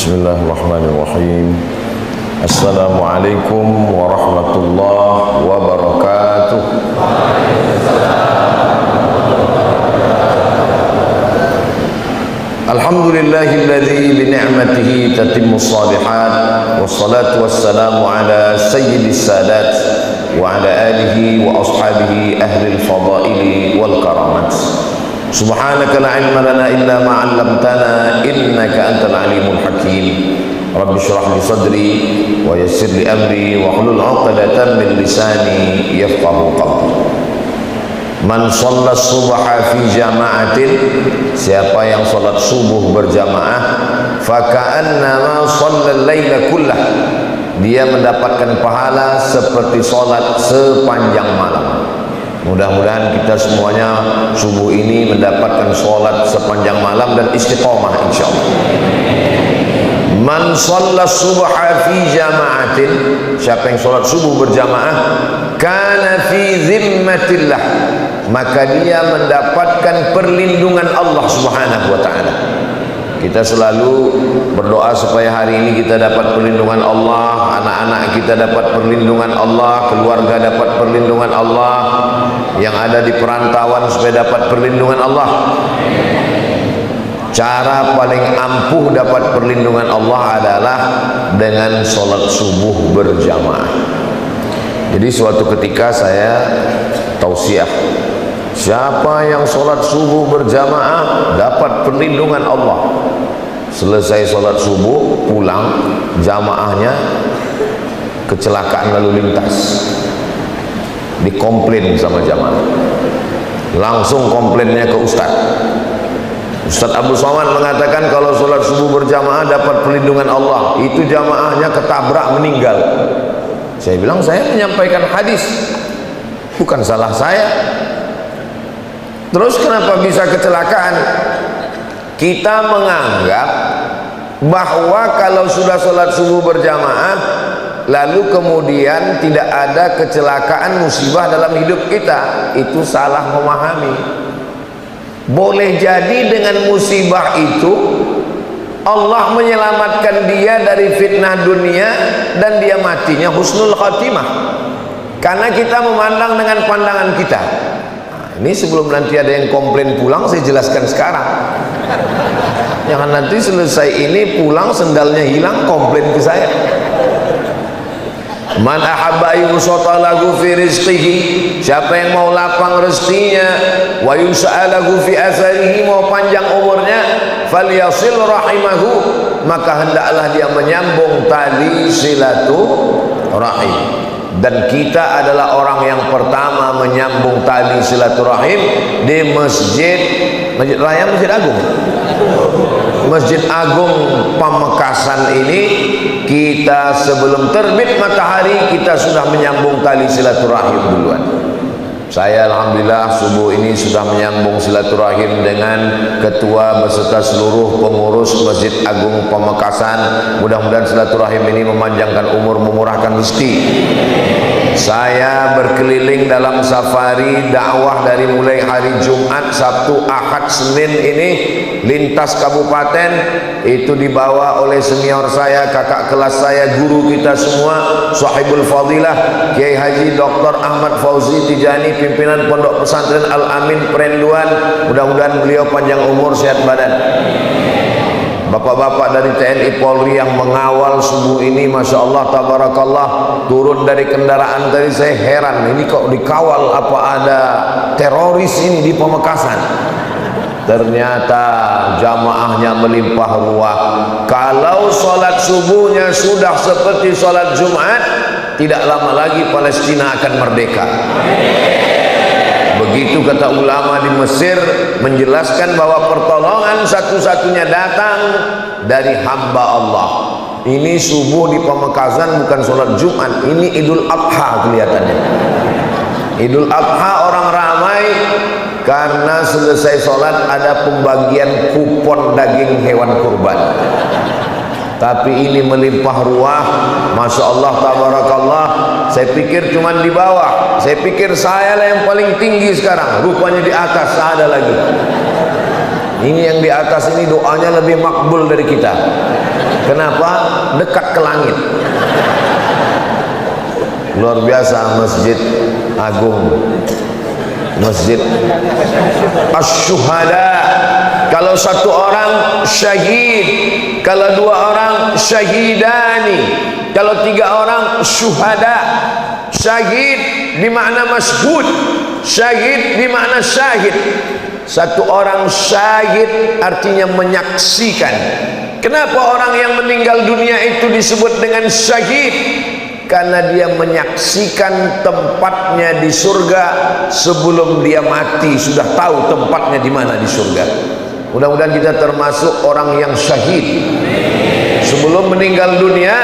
Bismillahirrahmanirrahim. Assalamualaikum warahmatullahi wabarakatuh. Alhamdulillahilladzi bi ni'matihi tatimmus shalihat, wassalatu wassalamu ala sayyidis sadat wa ala alihi wa ashabihi ahlil fadaili wal karamat. Subhanaka la ilma lana illa ma 'allamtana innaka antal alimul hakim. Rabbi shrah li sadri wa yassir li amri wa hlul 'uqdatam min lisani yafqahu qawli. Man shalla subha fi jama'atin, siapa yang salat subuh berjamaah, fa ka'annama shalla al-laila kullah, dia mendapatkan pahala seperti salat sepanjang malam. Mudah-mudahan kita semuanya subuh ini mendapatkan sholat sepanjang malam dan istiqomah insyaallah. Man shalla subha fi jama'atin, siapa yang sholat subuh berjamaah, kana fi zimmatillah, maka dia mendapatkan perlindungan Allah Subhanahu wa ta'ala. Kita selalu berdoa supaya hari ini kita dapat perlindungan Allah, anak-anak kita dapat perlindungan Allah, keluarga dapat perlindungan Allah, yang ada di perantauan supaya dapat perlindungan Allah. Cara paling ampuh dapat perlindungan Allah adalah dengan sholat subuh berjamaah. Jadi suatu ketika saya tausiah, siapa yang sholat subuh berjamaah dapat perlindungan Allah. Selesai sholat subuh pulang, jamaahnya kecelakaan lalu lintas, dikomplain sama jamaah. Langsung komplainnya ke Ustadz Abu Somad mengatakan kalau sholat subuh berjamaah dapat perlindungan Allah, itu jamaahnya ketabrak meninggal. Saya bilang saya menyampaikan hadis, bukan salah saya. Terus kenapa bisa kecelakaan? Kita menganggap bahwa kalau sudah sholat subuh berjamaah lalu kemudian tidak ada kecelakaan musibah dalam hidup kita, itu salah memahami. Boleh jadi dengan musibah itu Allah menyelamatkan dia dari fitnah dunia dan dia matinya husnul khatimah, karena kita memandang dengan pandangan kita. Ini sebelum nanti ada yang komplain pulang, saya jelaskan sekarang. Jangan nanti selesai ini pulang sendalnya hilang, komplain ke saya. Man ahabba yusata lahu fi rizqihi, siapa yang mau lapang rezekinya, wa yus'alahu fi asarihi, mau panjang umurnya, falyasil rahimahu, maka hendaklah dia menyambung tali silaturahim. Dan kita adalah orang yang pertama menyambung tali silaturahim di Masjid Raya, Masjid Agung, Masjid Agung Pamekasan ini. Kita sebelum terbit matahari kita sudah menyambung tali silaturahim duluan. Saya alhamdulillah subuh ini sudah menyambung silaturahim dengan ketua beserta seluruh pengurus Masjid Agung Pamekasan. Mudah-mudahan silaturahim ini memanjangkan umur, memurahkan rezeki. Saya berkeliling dalam safari dakwah dari mulai hari Jumat, Sabtu, Ahad, Senin ini lintas kabupaten. Itu dibawa oleh senior saya, kakak kelas saya, guru kita semua, sahibul fadilah Kiai Haji Dr. Ahmad Fauzi Tijani, pimpinan Pondok Pesantren Al-Amin Perenduan. Mudah-mudahan beliau panjang umur, sehat badan. Bapak-bapak dari TNI Polri yang mengawal subuh ini, Masya Allah, tabarakallah, turun dari kendaraan tadi saya heran, ini kok dikawal, apa ada teroris ini di Pamekasan? Ternyata jamaahnya melimpah ruah. Kalau sholat subuhnya sudah seperti sholat Jumat, tidak lama lagi Palestina akan merdeka. Begitu kata ulama di Mesir menjelaskan bahwa pertolongan satu-satunya datang dari hamba Allah. Ini subuh di Pamekasan bukan sholat Jumat, ini Idul Adha kelihatannya. Idul Adha orang ramai karena selesai sholat ada pembagian kupon daging hewan kurban. Tapi ini melimpah ruah, Masya Allah, tabarakallah. Saya pikir cuma di bawah, saya pikir saya lah yang paling tinggi sekarang, rupanya di atas ada lagi. Ini yang di atas ini doanya lebih makbul dari kita. Kenapa? Dekat ke langit. Luar biasa Masjid Agung, Masjid Asy-Syuhada. Kalau satu orang syahid, kalau dua orang syahidani, kalau tiga orang syuhada. Syahid dimakna masyhud, syahid dimakna syahid. Satu orang syahid artinya menyaksikan. Kenapa orang yang meninggal dunia itu disebut dengan syahid? Karena dia menyaksikan tempatnya di surga sebelum dia mati, sudah tahu tempatnya di mana di surga. Mudah-mudahan kita termasuk orang yang syahid. Sebelum meninggal dunia,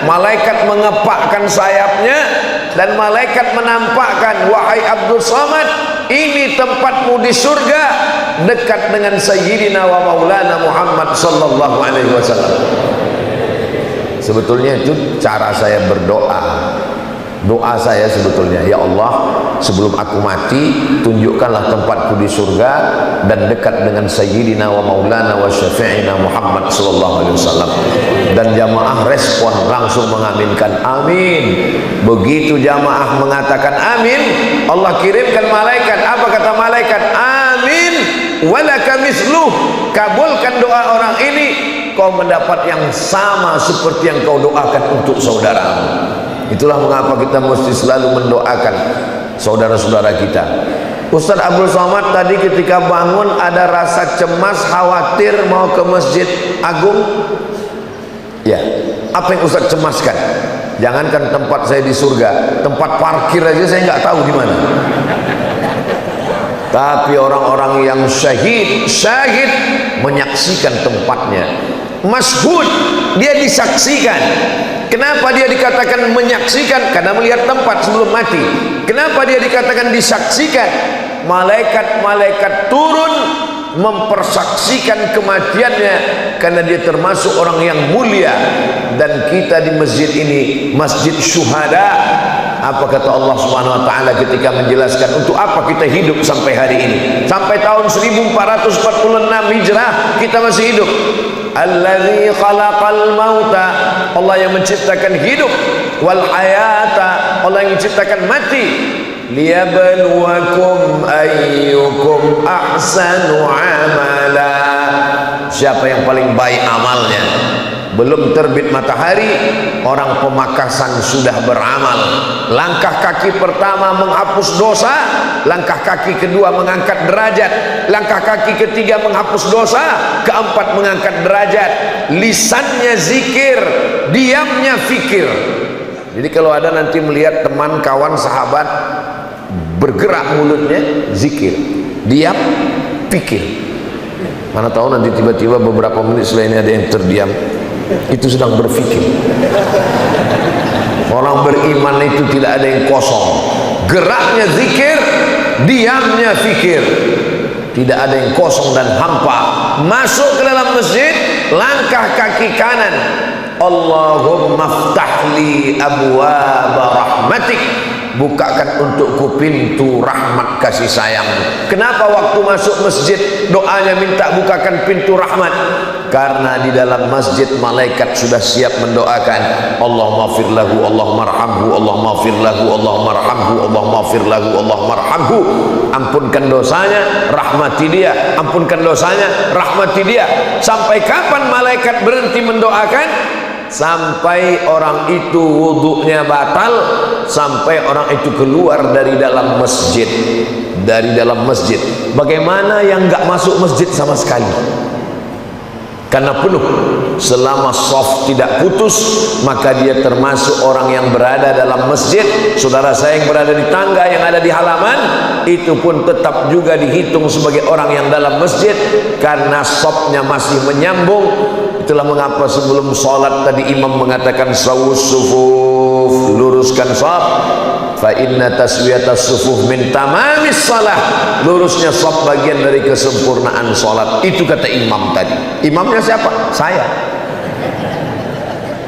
malaikat mengepakkan sayapnya dan malaikat menampakkan, wahai Abdul Samad, ini tempatmu di surga, dekat dengan Sayyidina wa Maulana Muhammad sallallahu alaihi wasallam. Sebetulnya itu cara saya berdoa. Doa saya sebetulnya, ya Allah, sebelum aku mati, tunjukkanlah tempatku di surga dan dekat dengan Sayyidina wa Maulana wa Syafi'ina Muhammad sallallahu alaihi wasallam. Dan jamaah respon langsung mengaminkan, amin. Begitu jamaah mengatakan amin, Allah kirimkan malaikat. Apa kata malaikat? Amin walaka misluh. Kabulkan doa orang ini, kau mendapat yang sama seperti yang kau doakan untuk saudaramu. Itulah mengapa kita mesti selalu mendoakan saudara-saudara kita. Ustaz Abdul Somad tadi ketika bangun ada rasa cemas, khawatir mau ke Masjid Agung. Ya, apa yang Ustaz cemaskan? Jangankan tempat saya di surga, tempat parkir aja saya nggak tahu di mana. Tapi orang-orang yang syahid menyaksikan tempatnya. Masyhud, dia disaksikan. Kenapa dia dikatakan menyaksikan? Karena melihat tempat sebelum mati. Kenapa dia dikatakan disaksikan? Malaikat-malaikat turun mempersaksikan kematiannya, karena dia termasuk orang yang mulia. Dan kita di masjid ini Masjid Syuhada. Apa kata Allah Subhanahu wa taala ketika menjelaskan untuk apa kita hidup sampai hari ini? Sampai tahun 1446 Hijrah kita masih hidup. Allazi khalaqal mauta, Allah yang menciptakan hidup, wal hayata, Allah yang menciptakan mati, liyabluwakum ayyukum ahsanu amala. Siapa yang paling baik amalnya? Belum terbit matahari, orang pemakasan sudah beramal. Langkah kaki pertama menghapus dosa, langkah kaki kedua mengangkat derajat, langkah kaki ketiga menghapus dosa, keempat mengangkat derajat. Lisannya zikir, diamnya fikir. Jadi kalau ada nanti melihat teman, kawan, sahabat bergerak mulutnya, zikir, diam, pikir. Mana tahu nanti tiba-tiba beberapa menit setelah ini ada yang terdiam, itu sedang berfikir. Orang beriman itu tidak ada yang kosong. Geraknya zikir, diamnya fikir. Tidak ada yang kosong dan hampa. Masuk ke dalam masjid, langkah kaki kanan, Allahumma ftahli abwaaba rahmatik, bukakan untukku pintu rahmat kasih sayang. Kenapa waktu masuk masjid doanya minta bukakan pintu rahmat? Karena di dalam masjid malaikat sudah siap mendoakan, Allahumma fir lahu, Allahumma arhamhu, Allahumma fir lahu, Allahumma arhamhu, Allahumma fir lahu, Allahumma arhamhu. Ampunkan dosanya, rahmati dia. Ampunkan dosanya, rahmati dia. Sampai kapan malaikat berhenti mendoakan? Sampai orang itu wudhunya batal, sampai orang itu keluar dari dalam masjid. Dari dalam masjid. Bagaimana yang nggak masuk masjid sama sekali? Karena penuh. Selama shaf tidak putus, maka dia termasuk orang yang berada dalam masjid. Saudara saya yang berada di tangga, yang ada di halaman, itu pun tetap juga dihitung sebagai orang yang dalam masjid, karena shafnya masih menyambung. Itulah mengapa sebelum sholat tadi imam mengatakan sawus sufuf, luruskan shaf. Fa inna taswiyatas sufuf min tamamis salah, lurusnya shaf bagian dari kesempurnaan sholat. Itu kata imam tadi. Imamnya siapa?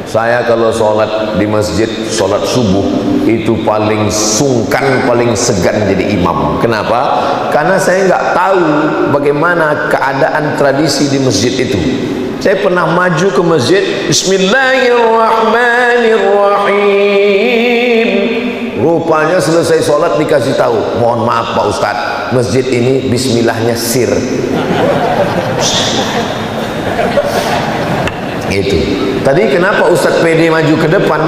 Saya kalau sholat di masjid, sholat subuh itu paling sungkan, paling segan jadi imam. Kenapa? Karena saya nggak tahu bagaimana keadaan tradisi di masjid itu. Saya pernah maju ke masjid, Bismillahirrahmanirrahim. Rupanya selesai sholat dikasih tahu, mohon maaf Pak Ustadz, masjid ini bismillahnya sir. Itu. Tadi kenapa Ustadz PD maju ke depan?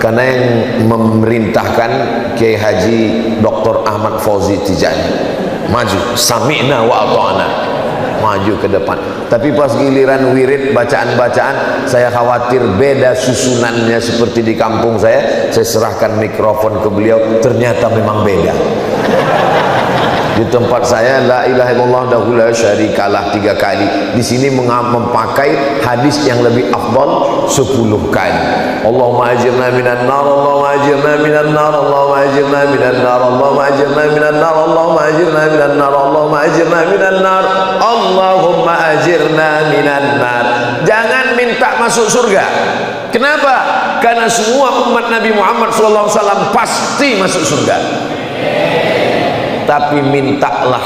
Karena yang memerintahkan Kiai Haji Dr. Ahmad Fauzi Tijani maju, sami'na wa ata'na, maju ke depan. Tapi pas giliran wirid bacaan-bacaan, saya khawatir beda susunannya seperti di kampung saya serahkan mikrofon ke beliau, ternyata memang beda. Di tempat saya la ilaha illallah wahdahu la syarikalah 3 kali. Di sini memakai hadis yang lebih afdal 10 kali. Allahumma ajirna minan nar, Allahumma ajirna minan nar, Allahumma ajirna minan nar, Allahumma ajirna minan nar, Allahumma ajirna minan nar, Allahumma ajirna minan nar, Allahumma ajirna minan nar. Jangan minta masuk surga. Kenapa? Karena semua umat Nabi Muhammad SAW pasti masuk surga. Tapi mintalah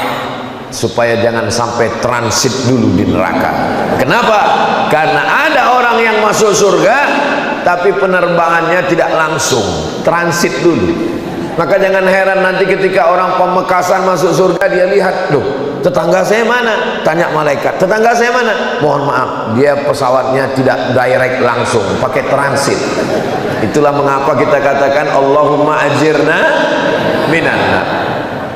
supaya jangan sampai transit dulu di neraka. Kenapa? Karena ada orang yang masuk surga tapi penerbangannya tidak langsung, transit dulu. Maka jangan heran nanti ketika orang Pamekasan masuk surga, dia lihat, loh, tetangga saya mana? Tanya malaikat, tetangga saya mana? Mohon maaf, dia pesawatnya tidak direct langsung, pakai transit. Itulah mengapa kita katakan Allahumma ajirna minan nar.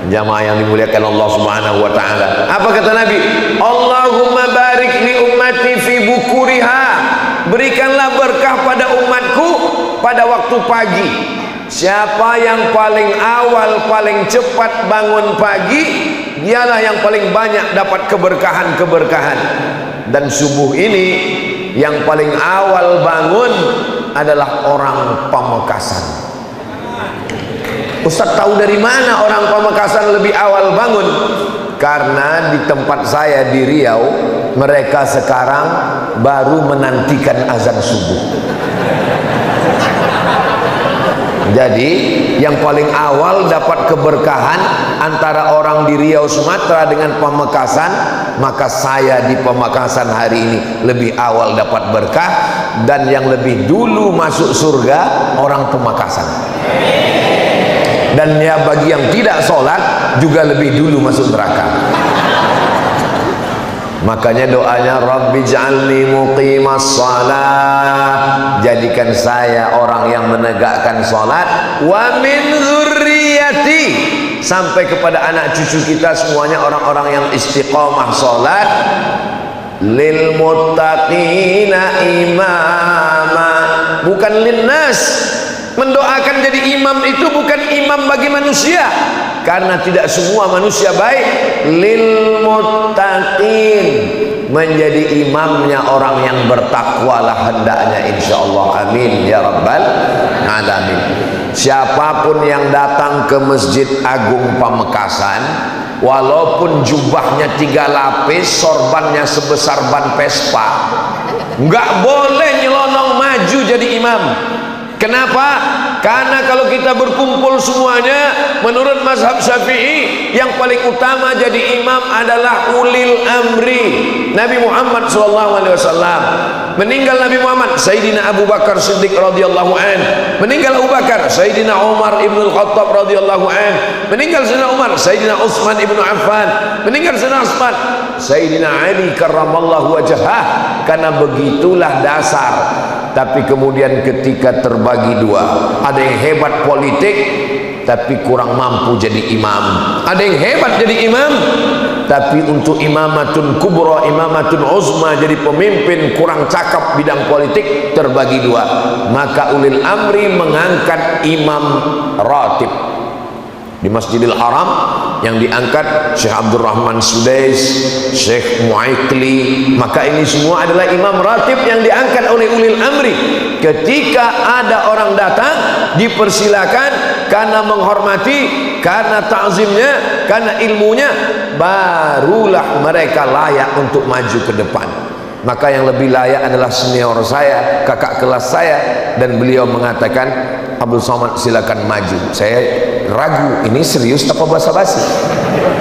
Jamaah yang dimuliakan Allah Subhanahu wa taala. Apa kata Nabi? Allahumma barik li ummati fi bukuriha. Berikanlah berkah pada umatku pada waktu pagi. Siapa yang paling awal, paling cepat bangun pagi, dialah yang paling banyak dapat keberkahan-keberkahan. Dan subuh ini yang paling awal bangun adalah orang Pamekasan. Ustaz tahu dari mana orang Pamekasan lebih awal bangun? Karena di tempat saya di Riau, mereka sekarang baru menantikan azan subuh. Jadi yang paling awal dapat keberkahan antara orang di Riau Sumatera dengan Pamekasan, maka saya di Pamekasan hari ini lebih awal dapat berkah, dan yang lebih dulu masuk surga orang Pamekasan. Dan ya bagi yang tidak sholat juga lebih dulu masuk neraka. Makanya doanya Rabbi ja'alni muqimas shalah, jadikan saya orang yang menegakkan sholat, wa min dzurriyyati, sampai kepada anak cucu kita semuanya orang-orang yang istiqomah sholat, lil muttaqina imama, bukan linnas. Mendoakan jadi imam itu bukan imam bagi manusia, karena tidak semua manusia baik. Lil muttaqin, menjadi imamnya orang yang bertakwalah hendaknya, insyaallah. Amin ya rabbal alamin. Siapapun yang datang ke Masjid Agung Pamekasan, walaupun jubahnya 3 lapis, sorbannya sebesar ban Vespa, nggak boleh nyelonong maju jadi imam. Kenapa? Karena kalau kita berkumpul semuanya, menurut mazhab Syafi'i, yang paling utama jadi imam adalah ulil amri. Nabi Muhammad SAW meninggal, Nabi Muhammad, Sayyidina Abu Bakar Siddiq radhiyallahu an. Meninggal Abu Bakar, Sayyidina Umar ibn al-Khattab radhiyallahu an. Meninggal Sayyidina Umar, Sayyidina Utsman ibn Affan. Meninggal Sayyidina Utsman, Sayyidina Ali karramallahu wajhah. Karena begitulah dasar. Tapi kemudian ketika terbagi dua, ada yang hebat politik tapi kurang mampu jadi imam, ada yang hebat jadi imam tapi untuk imamatun kubra, imamatun uzma, jadi pemimpin kurang cakap bidang politik, terbagi dua. Maka ulil amri mengangkat imam ratib di Masjidil Haram, yang diangkat Syekh Abdul Rahman Sudais, Syekh Mu'aikli. Maka ini semua adalah imam ratib yang diangkat oleh ulil amri. Ketika ada orang datang, dipersilakan karena menghormati, karena ta'zimnya, karena ilmunya, barulah mereka layak untuk maju ke depan. Maka yang lebih layak adalah senior saya, kakak kelas saya, dan beliau mengatakan, Abdul Somad silakan maju. Saya ragu, ini serius apa basa-basi?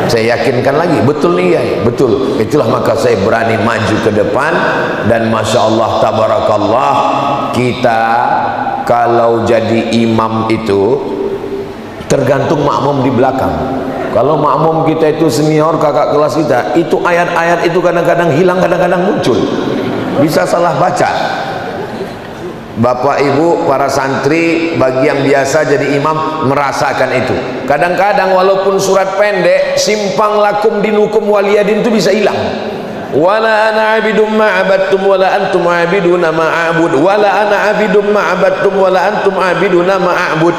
Saya yakinkan lagi, betul nih ya, betul. Itulah maka saya berani maju ke depan. Dan Masya Allah, tabarakallah, kita kalau jadi imam itu tergantung makmum di belakang. Kalau makmum kita itu senior, kakak kelas kita, itu ayat-ayat itu kadang-kadang hilang, kadang-kadang muncul, bisa salah baca. Bapak ibu para santri bagi yang biasa jadi imam merasakan itu. Kadang-kadang walaupun surat pendek, simpang lakum dinukum waliyadin itu bisa hilang. Wala ana abidum ma'abadtum wala antum abiduna ma'abud, wala ana abidum ma'abadtum wala antum abiduna ma'abud.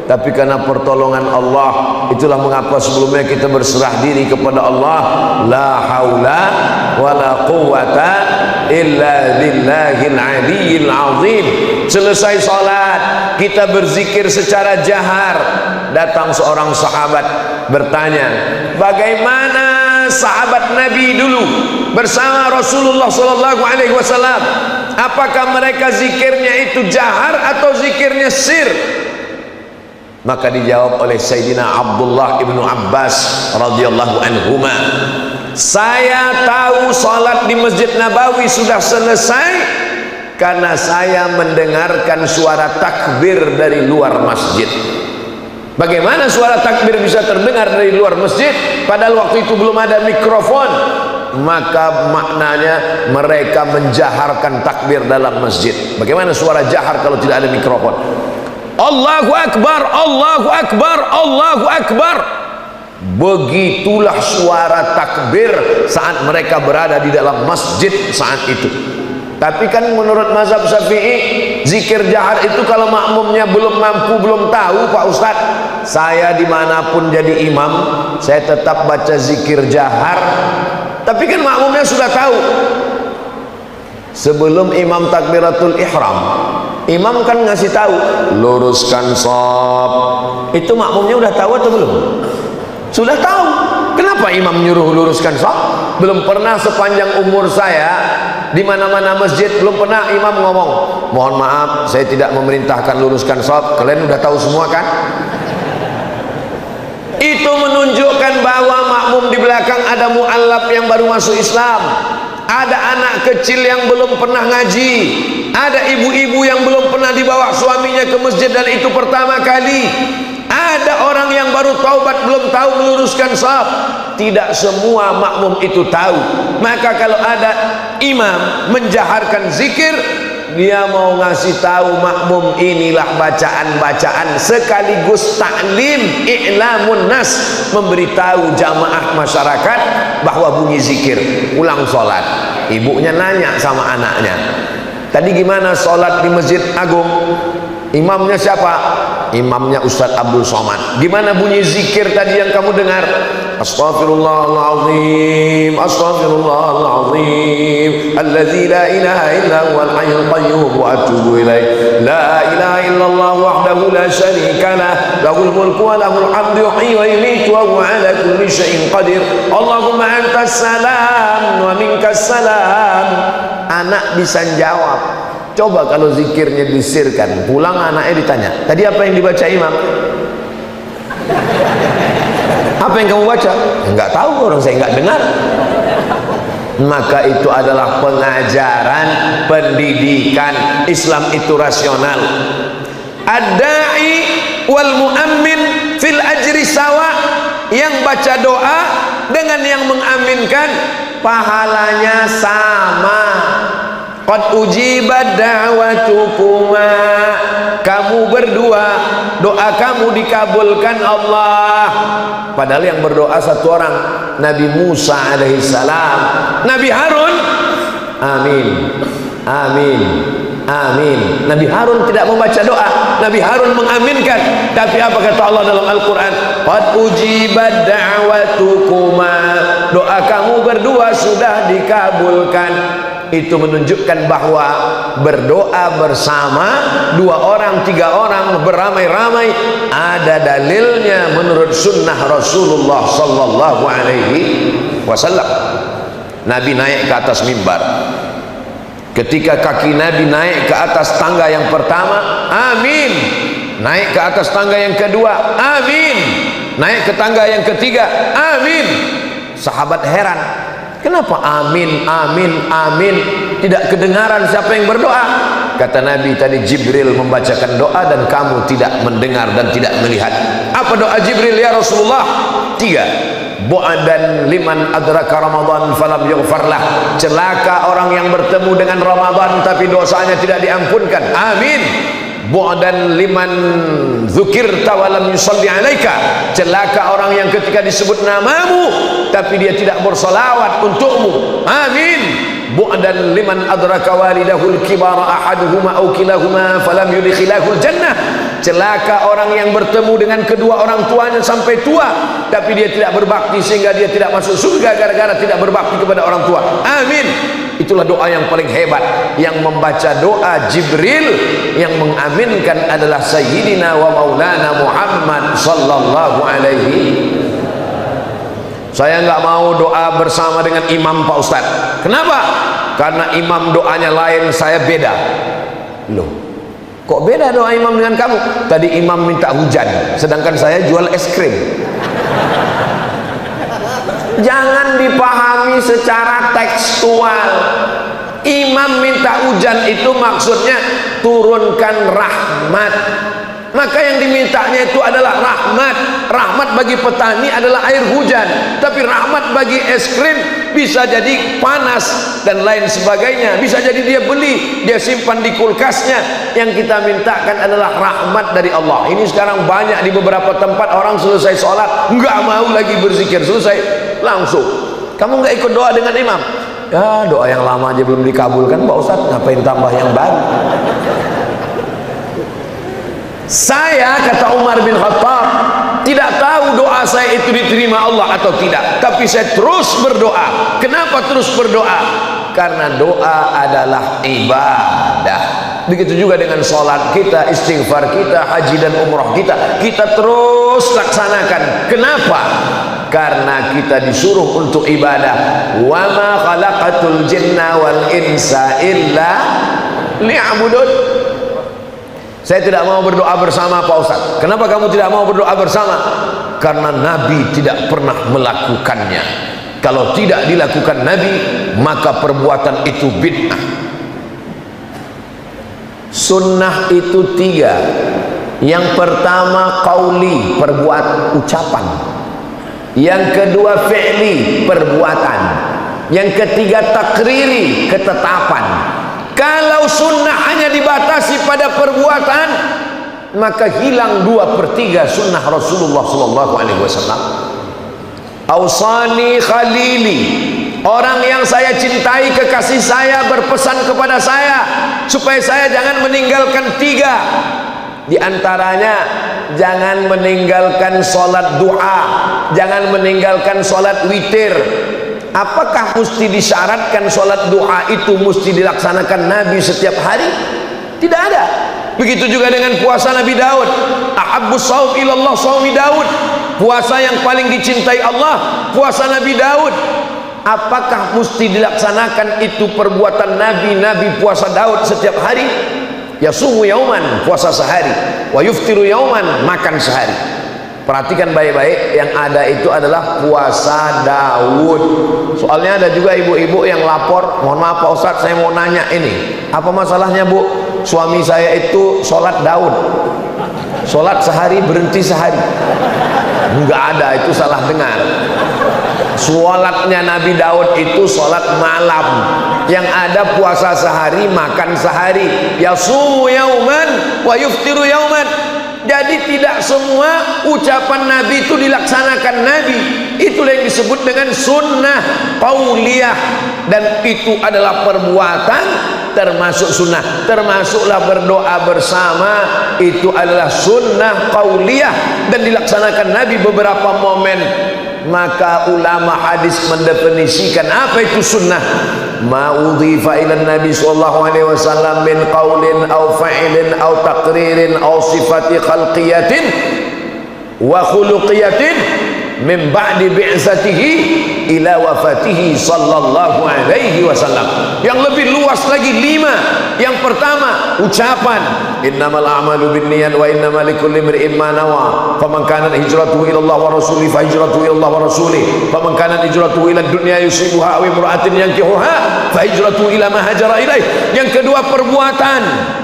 Tapi karena pertolongan Allah, itulah mengapa sebelumnya kita berserah diri kepada Allah. La haula wala quwata illa billahil aliyyil azim. Selesai salat, kita berzikir secara jahar. Datang seorang sahabat bertanya, bagaimana sahabat Nabi dulu bersama Rasulullah sallallahu alaihi wasallam? Apakah mereka zikirnya itu jahar atau zikirnya sir? Maka dijawab oleh Sayyidina Abdullah ibnu Abbas radhiyallahu anhuma, saya tahu salat di Masjid Nabawi sudah selesai karena saya mendengarkan suara takbir dari luar masjid. Bagaimana suara takbir bisa terdengar dari luar masjid padahal waktu itu belum ada mikrofon? Maka maknanya mereka menjaharkan takbir dalam masjid. Bagaimana suara jahar kalau tidak ada mikrofon? Allahu Akbar, Allahu Akbar, Allahu Akbar. Begitulah suara takbir saat mereka berada di dalam masjid saat itu. Tapi kan menurut mazhab Syafi'i, zikir jahar itu kalau makmumnya belum mampu, belum tahu, Pak Ustadz, saya dimanapun jadi imam, saya tetap baca zikir jahar. Tapi kan makmumnya sudah tahu. Sebelum imam takbiratul ihram, imam kan ngasih tahu, luruskan shaf. Itu makmumnya udah tahu atau belum? Sudah tahu. Kenapa imam nyuruh luruskan shaf? Belum pernah sepanjang umur saya di mana-mana masjid, belum pernah imam ngomong, mohon maaf saya tidak memerintahkan luruskan shaf. Kalian udah tahu semua kan? Itu menunjukkan bahwa makmum di belakang ada mu'allaf yang baru masuk Islam, ada anak kecil yang belum pernah ngaji, ada ibu-ibu yang belum pernah dibawa suaminya ke masjid dan itu pertama kali, ada orang yang baru taubat belum tahu meluruskan shaf. Tidak semua makmum itu tahu. Maka kalau ada imam menjaharkan zikir, dia mau ngasih tahu makmum inilah bacaan-bacaan sekaligus ta'lim, i'lamun nas, memberitahu jamaah masyarakat bahwa bunyi zikir. Ulang sholat, ibunya nanya sama anaknya, tadi gimana sholat di Masjid Agung? Imamnya siapa? Imamnya Ustadz Abdul Somad. Gimana bunyi zikir tadi yang kamu dengar? Astaghfirullahaladzim, astaghfirullahaladzim, alladzi la ilaha illa huwal hayyul qayyum wa atubu ilaih, la ilaha illallah wahdahu la syarika lah, lahul mulku wa lahul hamdu yuhyi wa yumiitu wa huwa ala kulli syai'in qadir, Allahumma antas salam wa minkas salam. Anak bisa jawab. Coba kalau zikirnya disirkan, pulang anaknya ditanya, tadi apa yang dibaca imam? Apa yang kamu baca? Enggak tahu, orang saya enggak dengar. Maka itu adalah pengajaran, pendidikan. Islam itu rasional. Ad-da'i wal mu'ammin fil ajri sawa. Yang baca doa dengan yang mengaminkan pahalanya sama. Qad ujibat da'watukuma, kamu berdua doa kamu dikabulkan Allah. Padahal yang berdoa satu orang, Nabi Musa alaihissalam. Nabi Harun, amin, amin, amin. Nabi Harun tidak membaca doa, Nabi Harun mengaminkan. Tapi apa kata Allah dalam Al-Quran? Qad ujibat da'watukuma, doa kamu berdua sudah dikabulkan. Itu menunjukkan bahwa berdoa bersama, dua orang, tiga orang, beramai-ramai, ada dalilnya menurut sunnah Rasulullah sallallahu alaihi wasallam. Nabi naik ke atas mimbar. Ketika kaki Nabi naik ke atas tangga yang pertama, amin. Naik ke atas tangga yang kedua, amin. Naik ke tangga yang ketiga, amin. Sahabat heran, kenapa amin, amin, amin, tidak kedengaran siapa yang berdoa? Kata Nabi, tadi Jibril membacakan doa dan kamu tidak mendengar dan tidak melihat. Apa doa Jibril ya Rasulullah? 3. Bu'adan liman adraka Ramadan falam yughfarlah. Celaka orang yang bertemu dengan Ramadan tapi dosanya tidak diampunkan. Amin. Bu'adan liman dzukirta wa lam yusalli alaika. Celaka orang yang ketika disebut namamu tapi dia tidak bersolawat untukmu. Amin. Bu'adan liman adraka walidahul kibara ahaduhuma aw kilahuma falam yudkhilahul jannah. Celaka orang yang bertemu dengan kedua orang tuanya sampai tua tapi dia tidak berbakti sehingga dia tidak masuk surga gara-gara tidak berbakti kepada orang tua. Amin. Itulah doa yang paling hebat. Yang membaca doa Jibril, yang mengaminkan adalah Sayyidina wa Maulana Muhammad sallallahu alaihi. Saya nggak mau doa bersama dengan imam Pak Ustadz. Kenapa? Karena imam doanya lain, saya beda. Loh, kok beda doa imam dengan kamu? Tadi imam minta hujan, sedangkan saya jual es krim. Jangan dipahami secara tekstual. Imam minta hujan itu maksudnya turunkan rahmat. Maka yang dimintanya itu adalah rahmat. Rahmat bagi petani adalah air hujan, tapi rahmat bagi es krim bisa jadi panas dan lain sebagainya. Bisa jadi dia beli, dia simpan di kulkasnya. Yang kita mintakan adalah rahmat dari Allah. Ini sekarang banyak di beberapa tempat orang selesai sholat nggak mau lagi berzikir, selesai langsung. Kamu nggak ikut doa dengan imam? Ya, doa yang lama aja belum dikabulkan Pak Ustadz, ngapain tambah yang baru? Saya, kata Umar bin Khattab, tidak tahu doa saya itu diterima Allah atau tidak, tapi saya terus berdoa. Kenapa terus berdoa? Karena doa adalah ibadah. Begitu juga dengan sholat kita, istighfar kita, haji dan umrah kita, kita terus laksanakan. Kenapa? Karena kita disuruh untuk ibadah. Wa ma khalaqatul jinna wal insa illa liya'budun. Saya tidak mau berdoa bersama Pak Ustaz. Kenapa kamu tidak mau berdoa bersama? Karena Nabi tidak pernah melakukannya. Kalau tidak dilakukan Nabi, maka perbuatan itu bid'ah. Sunnah itu 3. Yang pertama qauli, perbuatan, ucapan. Yang kedua fi'li, perbuatan. Yang ketiga takriri, ketetapan. Kalau sunnah hanya dibatasi pada perbuatan, maka hilang 2/3 sunnah Rasulullah SAW. Ausani khalili, orang yang saya cintai, kekasih saya berpesan kepada saya supaya saya jangan meninggalkan 3. Di antaranya jangan meninggalkan sholat duha, jangan meninggalkan sholat witir. Apakah mesti disyaratkan sholat duha itu mesti dilaksanakan Nabi setiap hari? Tidak ada. Begitu juga dengan puasa Nabi Daud. Ahabbus shaum ilallah shaumi Daud. Puasa yang paling dicintai Allah, puasa Nabi Daud. Apakah mesti dilaksanakan itu perbuatan Nabi? Nabi puasa Daud setiap hari. Yasumu yauman, puasa sehari. Wa yuftiru yauman, makan sehari. Perhatikan baik-baik, yang ada itu adalah puasa Daud. Soalnya ada juga ibu-ibu yang lapor, mohon maaf Pak Ustadz, saya mau nanya ini, apa masalahnya Bu? Suami saya itu sholat Daud, sholat sehari berhenti sehari. Enggak ada, itu salah dengar. Sholatnya Nabi Daud itu sholat malam. Yang ada puasa sehari, makan sehari. Yasumu yauman wa yuftiru yauman. Jadi tidak semua ucapan Nabi itu dilaksanakan Nabi. Itulah yang disebut dengan sunnah qauliyah. Dan itu adalah perbuatan termasuk sunnah. Termasuklah berdoa bersama, itu adalah sunnah qauliyah dan dilaksanakan Nabi beberapa momen. Maka ulama hadis mendefinisikan apa itu sunnah. Ma udhifa ila Nabi sallallahu alaihi wasallam min qaulin aw fa'ilin aw taqririn aw sifati khalqiyatin wa khuluqiyatin min ba'di bi'satihi ila wafatihi sallallahu alaihi wasallam. Yang lebih luas lagi 5. Yang pertama, ucapan innamal a'malu binniyat wa innamal likulli imri'in ma nawa. Faman kanat hijratuhu ila Allah wa rasulih fa hijratuhu ila Allah wa rasulih. Faman kanat hijratuhu ila dunya yusibuha aw imra'atin yankihuha fa hijratuhu ila ma hajara ilaih. Yang kedua, perbuatan.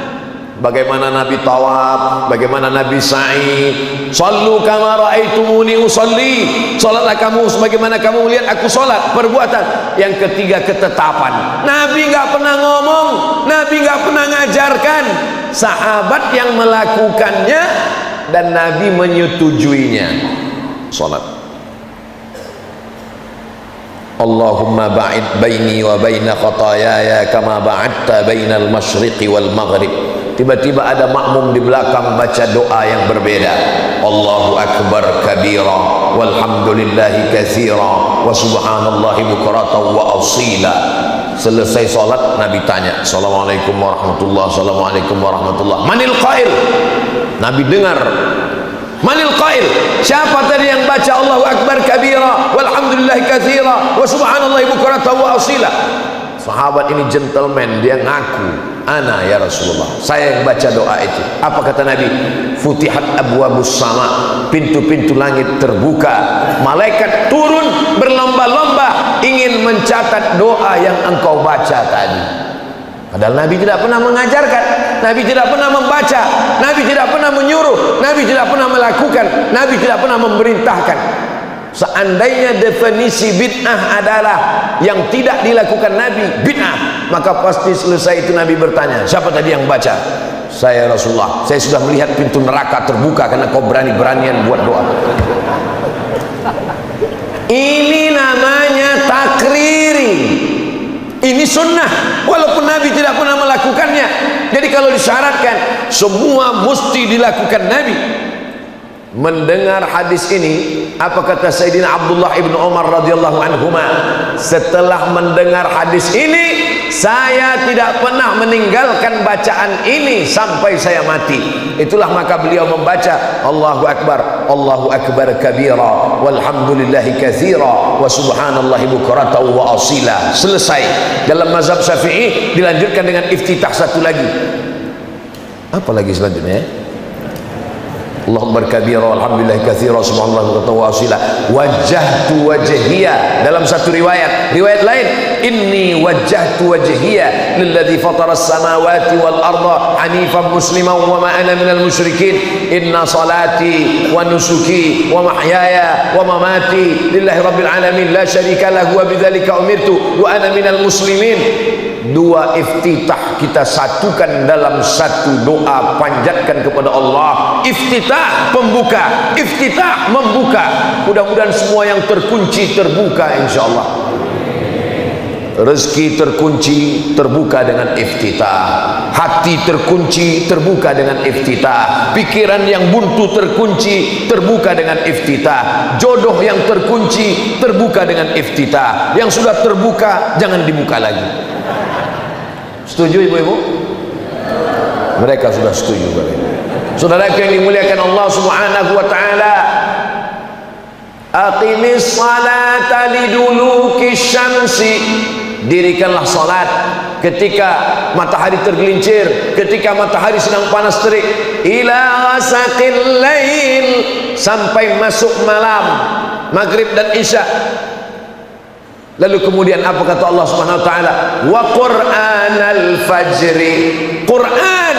Bagaimana Nabi tawaf, bagaimana Nabi sa'i. Sallu kama ra'aitumuni usalli. Salatlah kamu sebagaimana kamu lihat aku salat. Perbuatan. Yang ketiga, ketetapan. Nabi enggak pernah ngomong, Nabi enggak pernah ngajarkan. Sahabat yang melakukannya dan Nabi menyetujuinya. Salat. Allahumma ba'id baini wa baina khataayaya kama ba'adta bainal masyriqi wal maghrib. Tiba-tiba ada makmum di belakang baca doa yang berbeda. Allahu akbar kabira walhamdulillahi katsira wa subhanallahi bukratan wa asila. Selesai salat Nabi tanya, assalamualaikum warahmatullahi, assalamualaikum warahmatullahi. Manil qail? Nabi dengar. Manil qail? Siapa tadi yang baca Allahu akbar kabira walhamdulillahi katsira wa subhanallahi bukratan wa asila? Sahabat ini gentleman, dia ngaku, ana ya Rasulullah, saya yang baca doa itu. Apa kata Nabi? Futihat abwabus sama, pintu-pintu langit terbuka, malaikat turun berlomba-lomba ingin mencatat doa yang engkau baca tadi. Padahal Nabi tidak pernah mengajarkan, Nabi tidak pernah membaca, Nabi tidak pernah menyuruh, Nabi tidak pernah melakukan, Nabi tidak pernah memerintahkan. Seandainya definisi bid'ah adalah yang tidak dilakukan Nabi, bid'ah, maka pasti selesai itu Nabi bertanya, siapa tadi yang baca? Saya Rasulullah. Saya sudah melihat pintu neraka terbuka karena kau berani-beranian buat doa. Ini namanya takriri. Ini sunnah, walaupun Nabi tidak pernah melakukannya. Jadi kalau disyaratkan semua mesti dilakukan Nabi. Mendengar hadis ini, apa kata Sayyidina Abdullah ibn Umar radhiyallahu anhuma? Setelah mendengar hadis ini, saya tidak pernah meninggalkan bacaan ini sampai saya mati. Itulah maka beliau membaca Allahu akbar kabira walhamdulillahi katsira wa subhanallahi bukratan wa asila. Selesai. Dalam mazhab Syafi'i dilanjutkan dengan iftitah satu lagi. Apa lagi selanjutnya? Allahu akbar kabira walhamdulillahi katsira subhanallahi wa ta'ala. Wajjahtu wajhiya. Dalam satu riwayat lain, inni wajjahtu wajhiya lilladzi fatara as-samawati wal arda hanifan musliman wa ma ana minal musyrikin. Inna salati wa nusuki wa mahyaya wa mamati lillahi rabbil alamin la syarika lahu wa bidzalika umirtu wa ana minal muslimin. Dua iftitah kita satukan dalam satu doa, panjatkan kepada Allah. Iftitah pembuka, iftitah membuka. Mudah-mudahan semua yang terkunci terbuka insyaallah. Rezeki terkunci terbuka dengan iftitah, hati terkunci terbuka dengan iftitah, pikiran yang buntu terkunci terbuka dengan iftitah, jodoh yang terkunci terbuka dengan iftitah, yang sudah terbuka jangan dibuka lagi. Setuju ibu-ibu? Mereka sudah setuju. Saudara yang dimuliakan Allah Subhanahu wa taala, aqimis salata liduluki syamsi. Dirikanlah salat ketika matahari tergelincir, ketika matahari sedang panas terik, ila ghasaqil lail, sampai masuk malam, maghrib dan isya. Lalu kemudian apa kata Allah Subhanahu wa taala? Wa Qur'anal fajri. Quran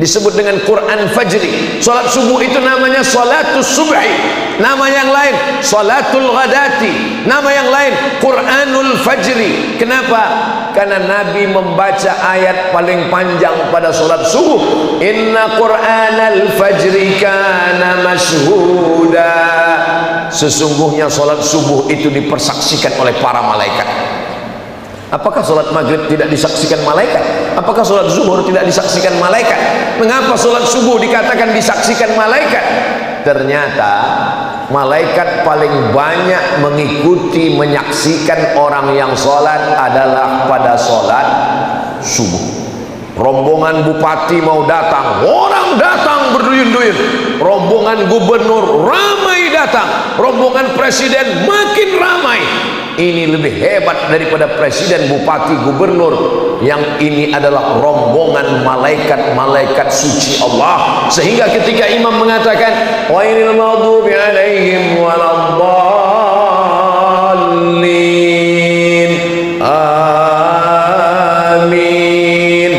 disebut dengan Quran fajri. Salat subuh itu namanya salatus subhi. Nama yang lain salatul ghadati. Nama yang lain Quranul fajri. Kenapa? Karena Nabi membaca ayat paling panjang pada salat subuh. Inna Quranal fajri kana mashhuda. Sesungguhnya salat subuh itu dipersaksikan oleh para malaikat. Apakah salat maghrib tidak disaksikan malaikat? Apakah salat zuhur tidak disaksikan malaikat? Mengapa salat subuh dikatakan disaksikan malaikat? Ternyata malaikat paling banyak mengikuti, menyaksikan orang yang salat adalah pada salat subuh. Rombongan bupati mau datang, orang datang berduyun-duyun. Rombongan gubernur ramai datang. datang, rombongan presiden makin ramai. Ini lebih hebat daripada presiden, bupati, gubernur. Yang ini adalah rombongan malaikat-malaikat suci Allah. Sehingga ketika imam mengatakan ghairil maghdubi alaihim waladdallin, amin,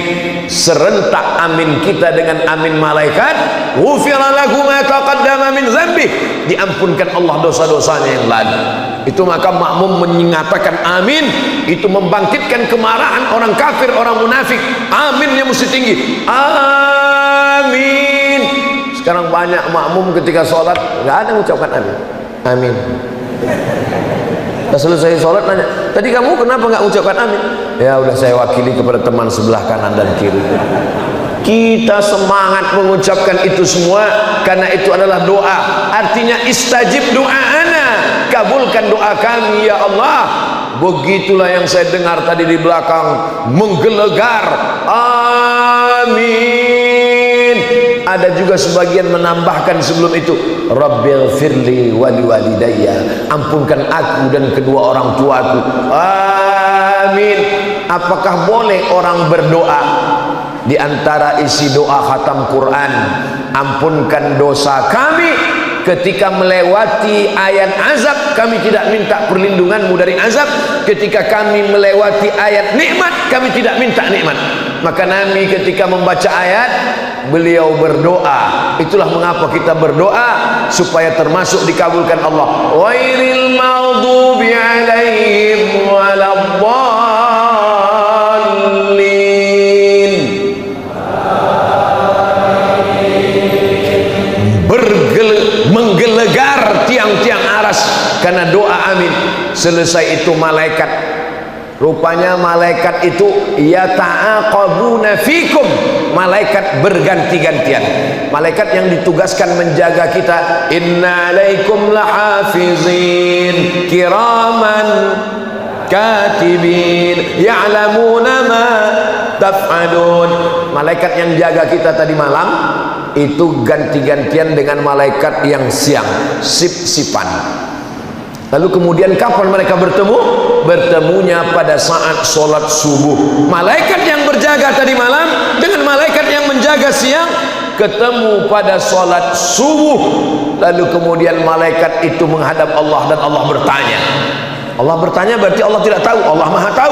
serentak amin kita dengan amin malaikat. Ghufira lahu ma taqaddama min dzambih, diampunkan Allah dosa-dosanya yang lalu. Itu maka makmum menyatakan amin, itu membangkitkan kemarahan orang kafir, orang munafik. Aminnya mesti tinggi, amin. Sekarang banyak makmum ketika sholat nggak ada mengucapkan amin. Amin. Setelah selesai sholat nanya, tadi kamu kenapa nggak mengucapkan amin? Ya udah, saya wakili kepada teman sebelah kanan dan kiri. Kita semangat mengucapkan itu semua karena itu adalah doa. Artinya istajib doa'ana, kabulkan doa kami ya Allah. Begitulah yang saya dengar tadi di belakang, menggelegar amin. Ada juga sebagian menambahkan sebelum itu, Rabbil firli wali walidayya, ampunkan aku dan kedua orang tuaku, amin. Apakah boleh orang berdoa? Di antara isi doa khatam Quran, ampunkan dosa kami ketika melewati ayat azab, kami tidak minta perlindunganmu dari azab. Ketika kami melewati ayat nikmat, kami tidak minta nikmat. Maka Nabi ketika membaca ayat, beliau berdoa. Itulah mengapa kita berdoa, supaya termasuk dikabulkan Allah. Ghairil maghdubi alaihim waladdallin. Menggelegar tiang-tiang aras karena doa amin. Selesai itu malaikat, rupanya malaikat itu yata'aqabuna fikum, malaikat berganti-gantian. Malaikat yang ditugaskan menjaga kita, inna alaikum lahafizin kiraman katibin ya'lamuna ma taf'alun. Malaikat yang jaga kita tadi malam itu ganti-gantian dengan malaikat yang siang, sip-sipan. Lalu kemudian kapan mereka bertemu? Bertemunya pada saat sholat subuh. Malaikat yang berjaga tadi malam dengan malaikat yang menjaga siang ketemu pada sholat subuh. Lalu kemudian malaikat itu menghadap Allah dan Allah bertanya. Allah bertanya berarti Allah tidak tahu, Allah maha tahu.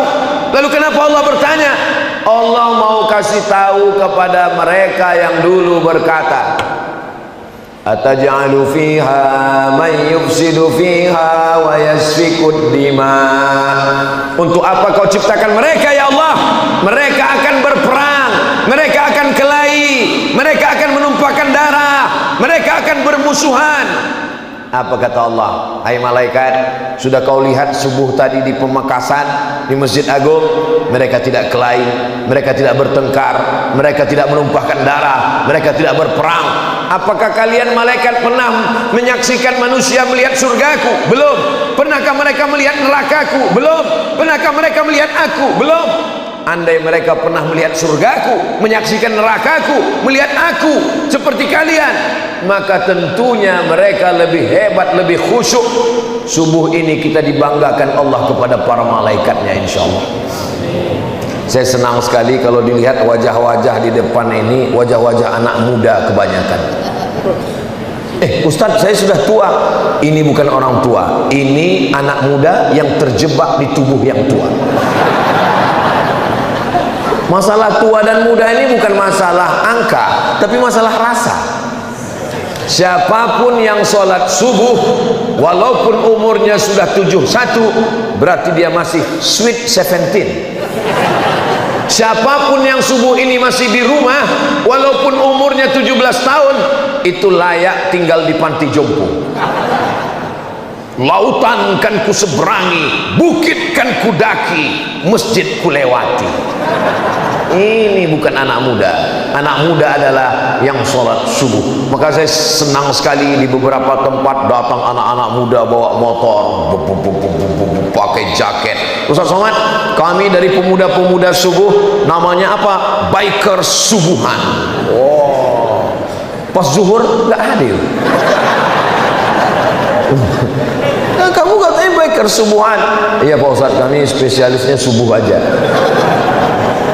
Lalu kenapa Allah bertanya? Allah mau kasih tahu kepada mereka yang dulu berkata, ataj'alu fiha man yufsidu fiha wa yasfikud dima. Untuk apa kau ciptakan mereka ya Allah? Mereka akan berperang, mereka akan kelahi, mereka akan menumpahkan darah, mereka akan bermusuhan. Apa kata Allah? Hai malaikat, sudah kau lihat subuh tadi di Pemekasan, di Masjid Agung? Mereka tidak kelahi, mereka tidak bertengkar, mereka tidak menumpahkan darah, mereka tidak berperang. Apakah kalian malaikat pernah menyaksikan manusia melihat surgaku? Belum. Pernahkah mereka melihat nerakaku? Belum. Pernahkah mereka melihat aku? Belum. Andai mereka pernah melihat surgaku, menyaksikan nerakaku, melihat aku seperti kalian, maka tentunya mereka lebih hebat, lebih khusyuk. Subuh ini kita dibanggakan Allah kepada para malaikatnya, insya Allah. Saya senang sekali kalau dilihat wajah-wajah di depan ini, wajah-wajah anak muda kebanyakan. Ustadz, saya sudah tua. Ini bukan orang tua, ini anak muda yang terjebak di tubuh yang tua. Masalah tua dan muda ini bukan masalah angka, tapi masalah rasa. Siapapun yang sholat subuh, walaupun umurnya sudah 71, berarti dia masih sweet 17. Siapapun yang subuh ini masih di rumah, walaupun umurnya 17 tahun, itu layak tinggal di panti jompo. Lautan kan ku seberangi, bukit kan ku daki, masjid ku lewati. Ini bukan anak muda. Anak muda adalah yang sholat subuh. Maka saya senang sekali di beberapa tempat datang anak-anak muda bawa motor, pakai jaket. Ustaz Somad, kami dari pemuda-pemuda subuh, namanya apa? Biker subuhan. Oh, pas zuhur nggak hadir. Nah, kamu katanya biker subuhan. Iya Pak Ustadz, kami spesialisnya subuh aja.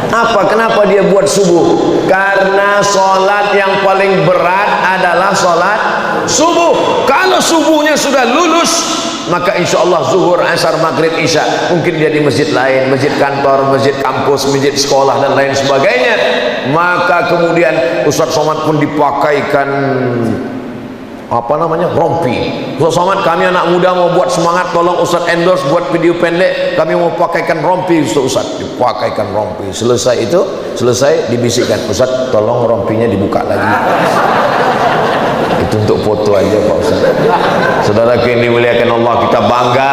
Apa? Kenapa dia buat subuh? Karena sholat yang paling berat adalah sholat subuh. Kalau subuhnya sudah lulus, maka insya Allah zuhur, asar, maghrib, isya, mungkin dia di masjid lain, masjid kantor, masjid kampus, masjid sekolah dan lain sebagainya. Maka kemudian Ustadz Somad pun dipakaikan rompi. Ustadz Somad, kami anak muda mau buat semangat, tolong Ustadz endorse buat video pendek, kami mau pakaikan rompi. Ustadz dipakaikan rompi. Selesai dibisikkan, Ustadz tolong rompinya dibuka lagi. Itu untuk foto aja Pak Ustaz. Saudaraku yang dimuliakan Allah, kita bangga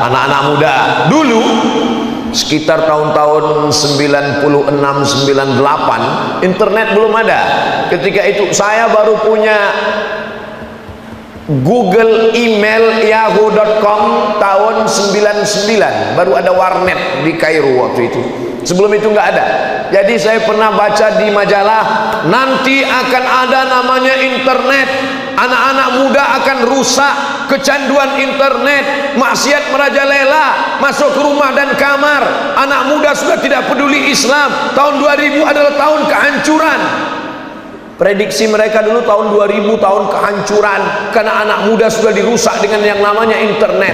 anak-anak muda. Dulu sekitar tahun-tahun 96-98 internet belum ada. Ketika itu saya baru punya Google email yahoo.com tahun 99, baru ada warnet di Kairo waktu itu. Sebelum itu nggak ada. Jadi saya pernah baca di majalah, nanti akan ada namanya internet. Anak-anak muda akan rusak, kecanduan internet, maksiat merajalela, masuk ke rumah dan kamar. Anak muda sudah tidak peduli Islam. Tahun 2000 adalah tahun kehancuran. Prediksi mereka dulu tahun 2000 tahun kehancuran, karena anak muda sudah dirusak dengan yang namanya internet.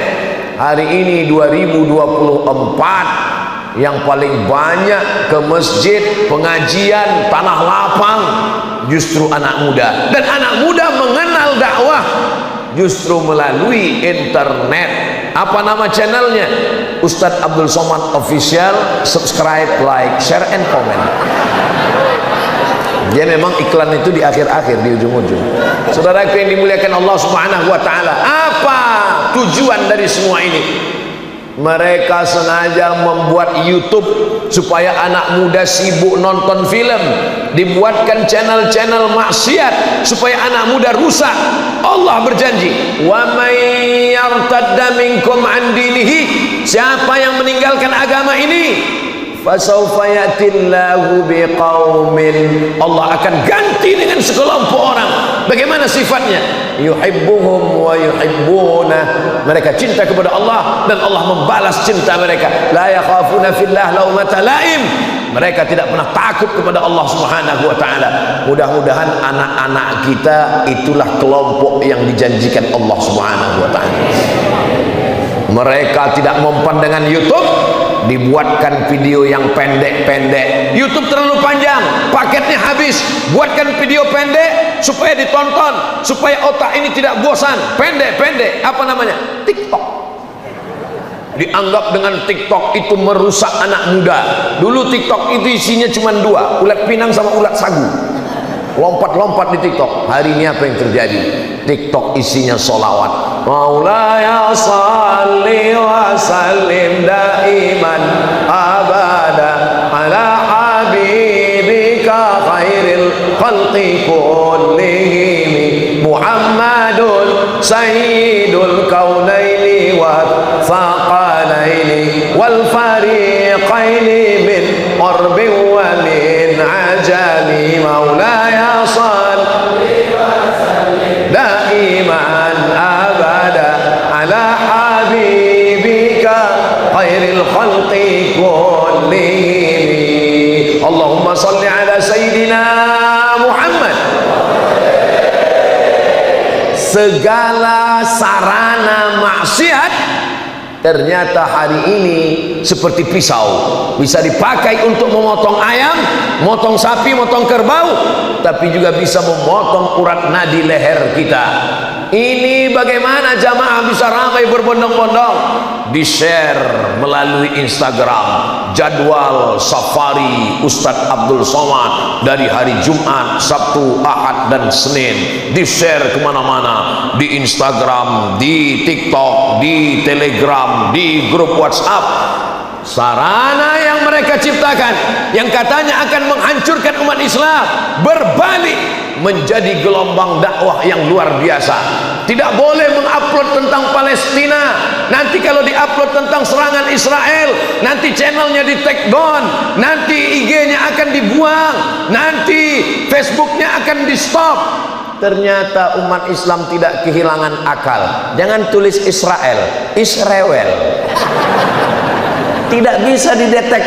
Hari ini 2024, yang paling banyak ke masjid, pengajian, tanah lapang justru anak muda. Dan anak muda mengenal dakwah justru melalui internet. Apa nama channelnya? Ustadz Abdul Somad Official. Subscribe, like, share, and comment. Dia memang iklan itu di akhir-akhir, di ujung-ujung. Saudaraku yang dimuliakan Allah Subhanahu wa taala, apa tujuan dari semua ini? Mereka sengaja membuat YouTube supaya anak muda sibuk nonton film, dibuatkan channel-channel maksiat supaya anak muda rusak. Allah berjanji, wa may yartadda minkum an dinihi, siapa yang meninggalkan agama ini, fasawfa yatillahu biqaumin, Allah akan ganti dengan sekelompok orang. Bagaimana sifatnya? Yuhibbuhum wa yuhibbunah, mereka cinta kepada Allah dan Allah membalas cinta mereka. La yakhafuna fillah laumata laim, mereka tidak pernah takut kepada Allah Subhanahu wa taala. Mudah-mudahan anak-anak kita itulah kelompok yang dijanjikan Allah Subhanahu wa taala. Mereka tidak mempan dengan YouTube, dibuatkan video yang pendek-pendek. YouTube terlalu panjang, paketnya habis, buatkan video pendek supaya ditonton, supaya otak ini tidak bosan. Pendek-pendek, apa namanya? TikTok. Dianggap dengan TikTok itu merusak anak muda. Dulu TikTok itu isinya cuma dua, ulat pinang sama ulat sagu, lompat-lompat di TikTok. Hari ini apa yang terjadi? TikTok isinya solawat. Maulaya salli wa sallim daiman abada ala habibika khairil khalqi kullihim Muhammadun sayyidul kaunaini wa thaqalaini wal fariqaini min qarbin wa min ajali. Maulaya salli wa sallim daiman abada ala habibika khairil khalqi kullihim. Allahumma salli ala sayyidina Muhammad. Segala sarana maksiat ternyata hari ini seperti pisau, bisa dipakai untuk memotong ayam, motong sapi, motong kerbau, tapi juga bisa memotong urat nadi leher kita. Ini bagaimana jamaah bisa ramai berbondong-bondong? Di-share melalui Instagram jadwal safari Ustadz Abdul Somad dari hari Jumat, Sabtu, Ahad, dan Senin. Di-share kemana-mana, di Instagram, di TikTok, di Telegram, di grup WhatsApp. Sarana yang mereka ciptakan yang katanya akan menghancurkan umat Islam berbalik menjadi gelombang dakwah yang luar biasa. Tidak boleh mengupload tentang Palestina. Nanti kalau diupload tentang serangan Israel, nanti channelnya di take down, nanti IG-nya akan dibuang, nanti Facebook-nya akan di stop. ternyata umat Islam tidak kehilangan akal. Jangan tulis Israel, Israel. Tidak bisa didetek.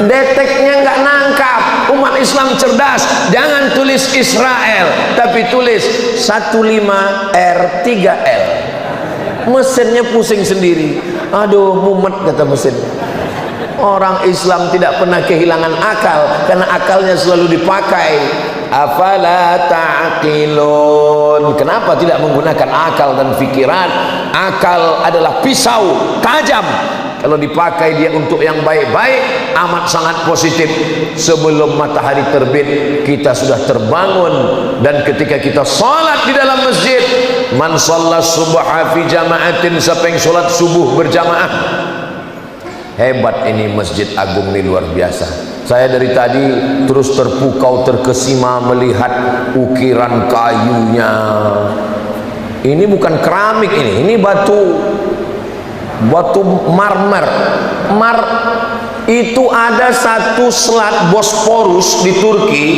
Deteknya nggak nangkap. Umat Islam cerdas. Jangan tulis Israel, tapi tulis 15R3L. Mesinnya pusing sendiri. Aduh, mumet kata mesin. Orang Islam tidak pernah kehilangan akal, karena akalnya selalu dipakai. Afala ta'qilun. Kenapa tidak menggunakan akal dan pikiran? Akal adalah pisau tajam. Kalau dipakai dia untuk yang baik-baik, amat sangat positif. Sebelum matahari terbit, kita sudah terbangun. Dan ketika kita salat di dalam masjid, man shalla subha fi jama'atin, siapa yang salat subuh berjamaah. Hebat ini Masjid Agung ini, luar biasa. Saya dari tadi terus terpukau, terkesima melihat ukiran kayunya. Ini bukan keramik, ini batu marmer. Itu ada satu selat Bosporus di Turki,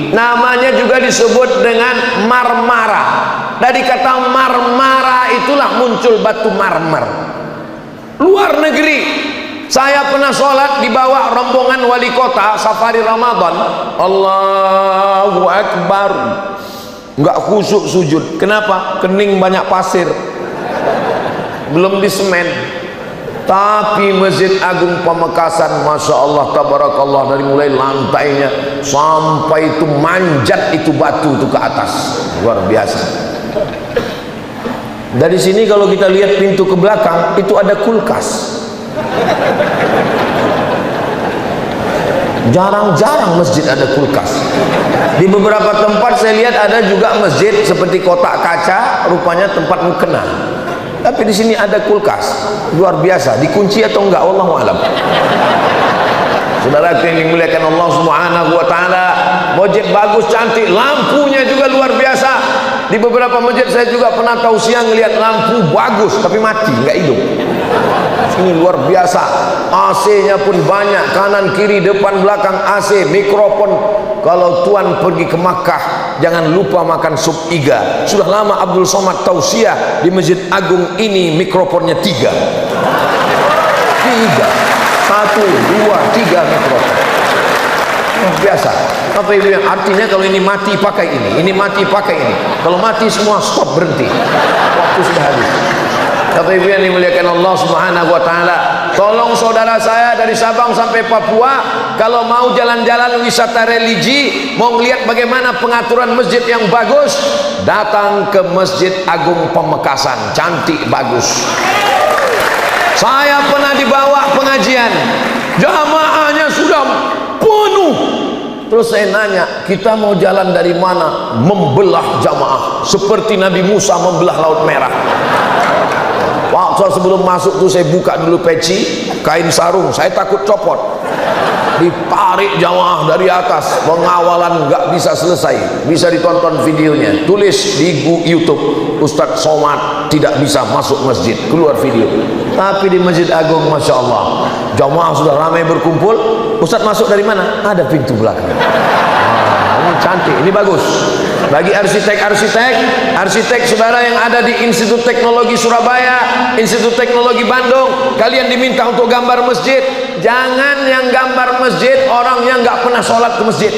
namanya juga disebut dengan Marmara. Dari kata Marmara itulah muncul batu marmer. Luar negeri. Saya pernah sholat di bawah rombongan wali kota safari Ramadan. Allahu Akbar. Enggak khusyuk sujud. Kenapa? Kening banyak pasir, belum disemen. Tapi Masjid Agung Pamekasan, Masya Allah, tabarakallah, dari mulai lantainya sampai itu manjat itu batu itu ke atas, luar biasa. Dari sini kalau kita lihat pintu ke belakang, itu ada kulkas. Jarang-jarang masjid ada kulkas. Di beberapa tempat saya lihat ada juga masjid seperti kotak kaca, rupanya tempat mukena. Tapi di sini ada kulkas, luar biasa. Dikunci atau enggak, wallahu alam. Saudara yang dimuliakan Allah Subhanahu wa taala, masjid bagus, cantik, lampunya juga luar biasa. Di beberapa masjid saya juga pernah tahu siang ngelihat lampu bagus tapi mati, enggak hidup. Ini luar biasa. AC-nya pun banyak, kanan kiri depan belakang AC, mikrofon. Kalau tuan pergi ke Makkah, jangan lupa makan sup iga. Sudah lama Abdul Somad tausiah di Masjid Agung ini, mikrofonnya 3. 1, 2, 3 mikrofon. Luar biasa. Apa itu yang artinya kalau ini mati pakai ini mati pakai ini. Kalau mati semua stop, berhenti. Waktu sudah habis. Bapak Ibu yang dimuliakan Allah Subhanahu wa taala, tolong saudara saya dari Sabang sampai Papua, kalau mau jalan-jalan wisata religi, mau lihat bagaimana pengaturan masjid yang bagus, datang ke Masjid Agung Pamekasan, cantik bagus. Saya pernah dibawa pengajian, jamaahnya sudah penuh. Terus saya nanya, kita mau jalan dari mana? Membelah jamaah, seperti Nabi Musa membelah Laut Merah. Waktu sebelum masuk tuh saya buka dulu peci, kain sarung, saya takut copot. Ditarik jamaah dari atas, pengawalan nggak bisa selesai. Bisa ditonton videonya, tulis di YouTube, Ustadz Somad tidak bisa masuk masjid, keluar video. Tapi di Masjid Agung, Masya Allah, jamaah sudah ramai berkumpul. Ustadz masuk dari mana? Ada pintu belakang. Ini cantik, ini bagus. Bagi arsitek saudara yang ada di Institut Teknologi Surabaya, Institut Teknologi Bandung, kalian diminta untuk gambar masjid. Jangan yang gambar masjid orang yang nggak pernah sholat ke masjid,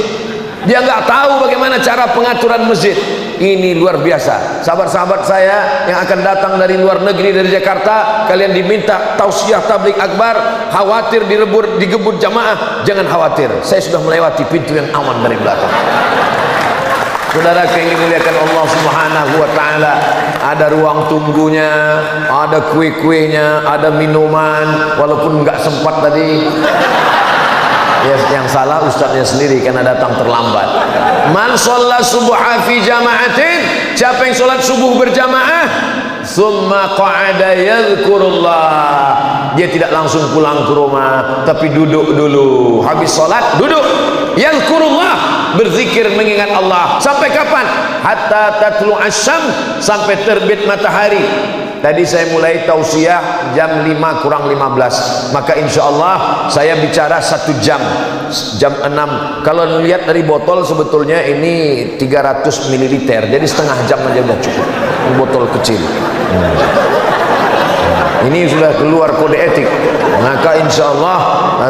dia nggak tahu bagaimana cara pengaturan masjid. Ini luar biasa. Sahabat-sahabat saya yang akan datang dari luar negeri, dari Jakarta, kalian diminta tausiah tabligh akbar. Khawatir digebut jamaah, jangan khawatir, saya sudah melewati pintu yang aman dari belakang. Saudara yang dimuliakan Allah Subhanahu wa taala, ada ruang tunggunya, ada kue-kuenya, ada minuman, walaupun nggak sempat tadi. Yes, yang salah ustadznya sendiri karena datang terlambat. Man shalla subha fi jama'atin, siapa yang sholat subuh berjamaah, summa qa'ada yadhkurullah, dia tidak langsung pulang ke rumah, tapi duduk dulu. Habis sholat duduk, yadhkurullah, berzikir mengingat Allah. Sampai kapan? Hatta tatlu asyam, sampai terbit matahari. Tadi saya mulai tausiah jam 5 kurang 15, maka insya Allah saya bicara 1 jam, jam 6. Kalau lihat dari botol sebetulnya ini 300 ml, jadi setengah jam aja udah cukup. Ini botol kecil. Ini sudah keluar kode etik. Maka insya Allah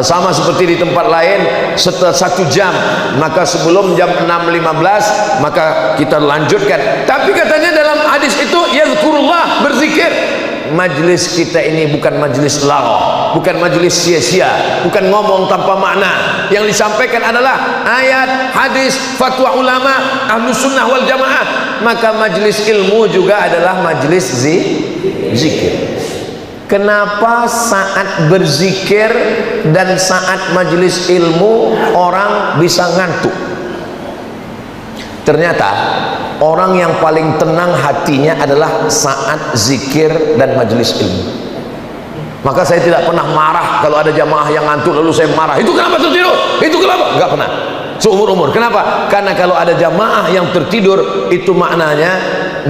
sama seperti di tempat lain, setelah 1 jam, maka sebelum jam 6.15 maka kita lanjutkan. Tapi katanya dalam hadis itu yazkurullah, berzikir. Majlis kita ini bukan majlis lagh, bukan majlis sia-sia, bukan ngomong tanpa makna. Yang disampaikan adalah ayat, hadis, fatwa ulama, ahlus sunnah wal jamaah. Maka majlis ilmu juga adalah majlis zikir. Kenapa saat berzikir dan saat majelis ilmu orang bisa ngantuk? Ternyata orang yang paling tenang hatinya adalah saat zikir dan majelis ilmu. Maka saya tidak pernah marah kalau ada jamaah yang ngantuk lalu saya marah. Itu kenapa tertidur? Itu kenapa? Enggak pernah. Seumur-umur. Kenapa? Karena kalau ada jamaah yang tertidur, itu maknanya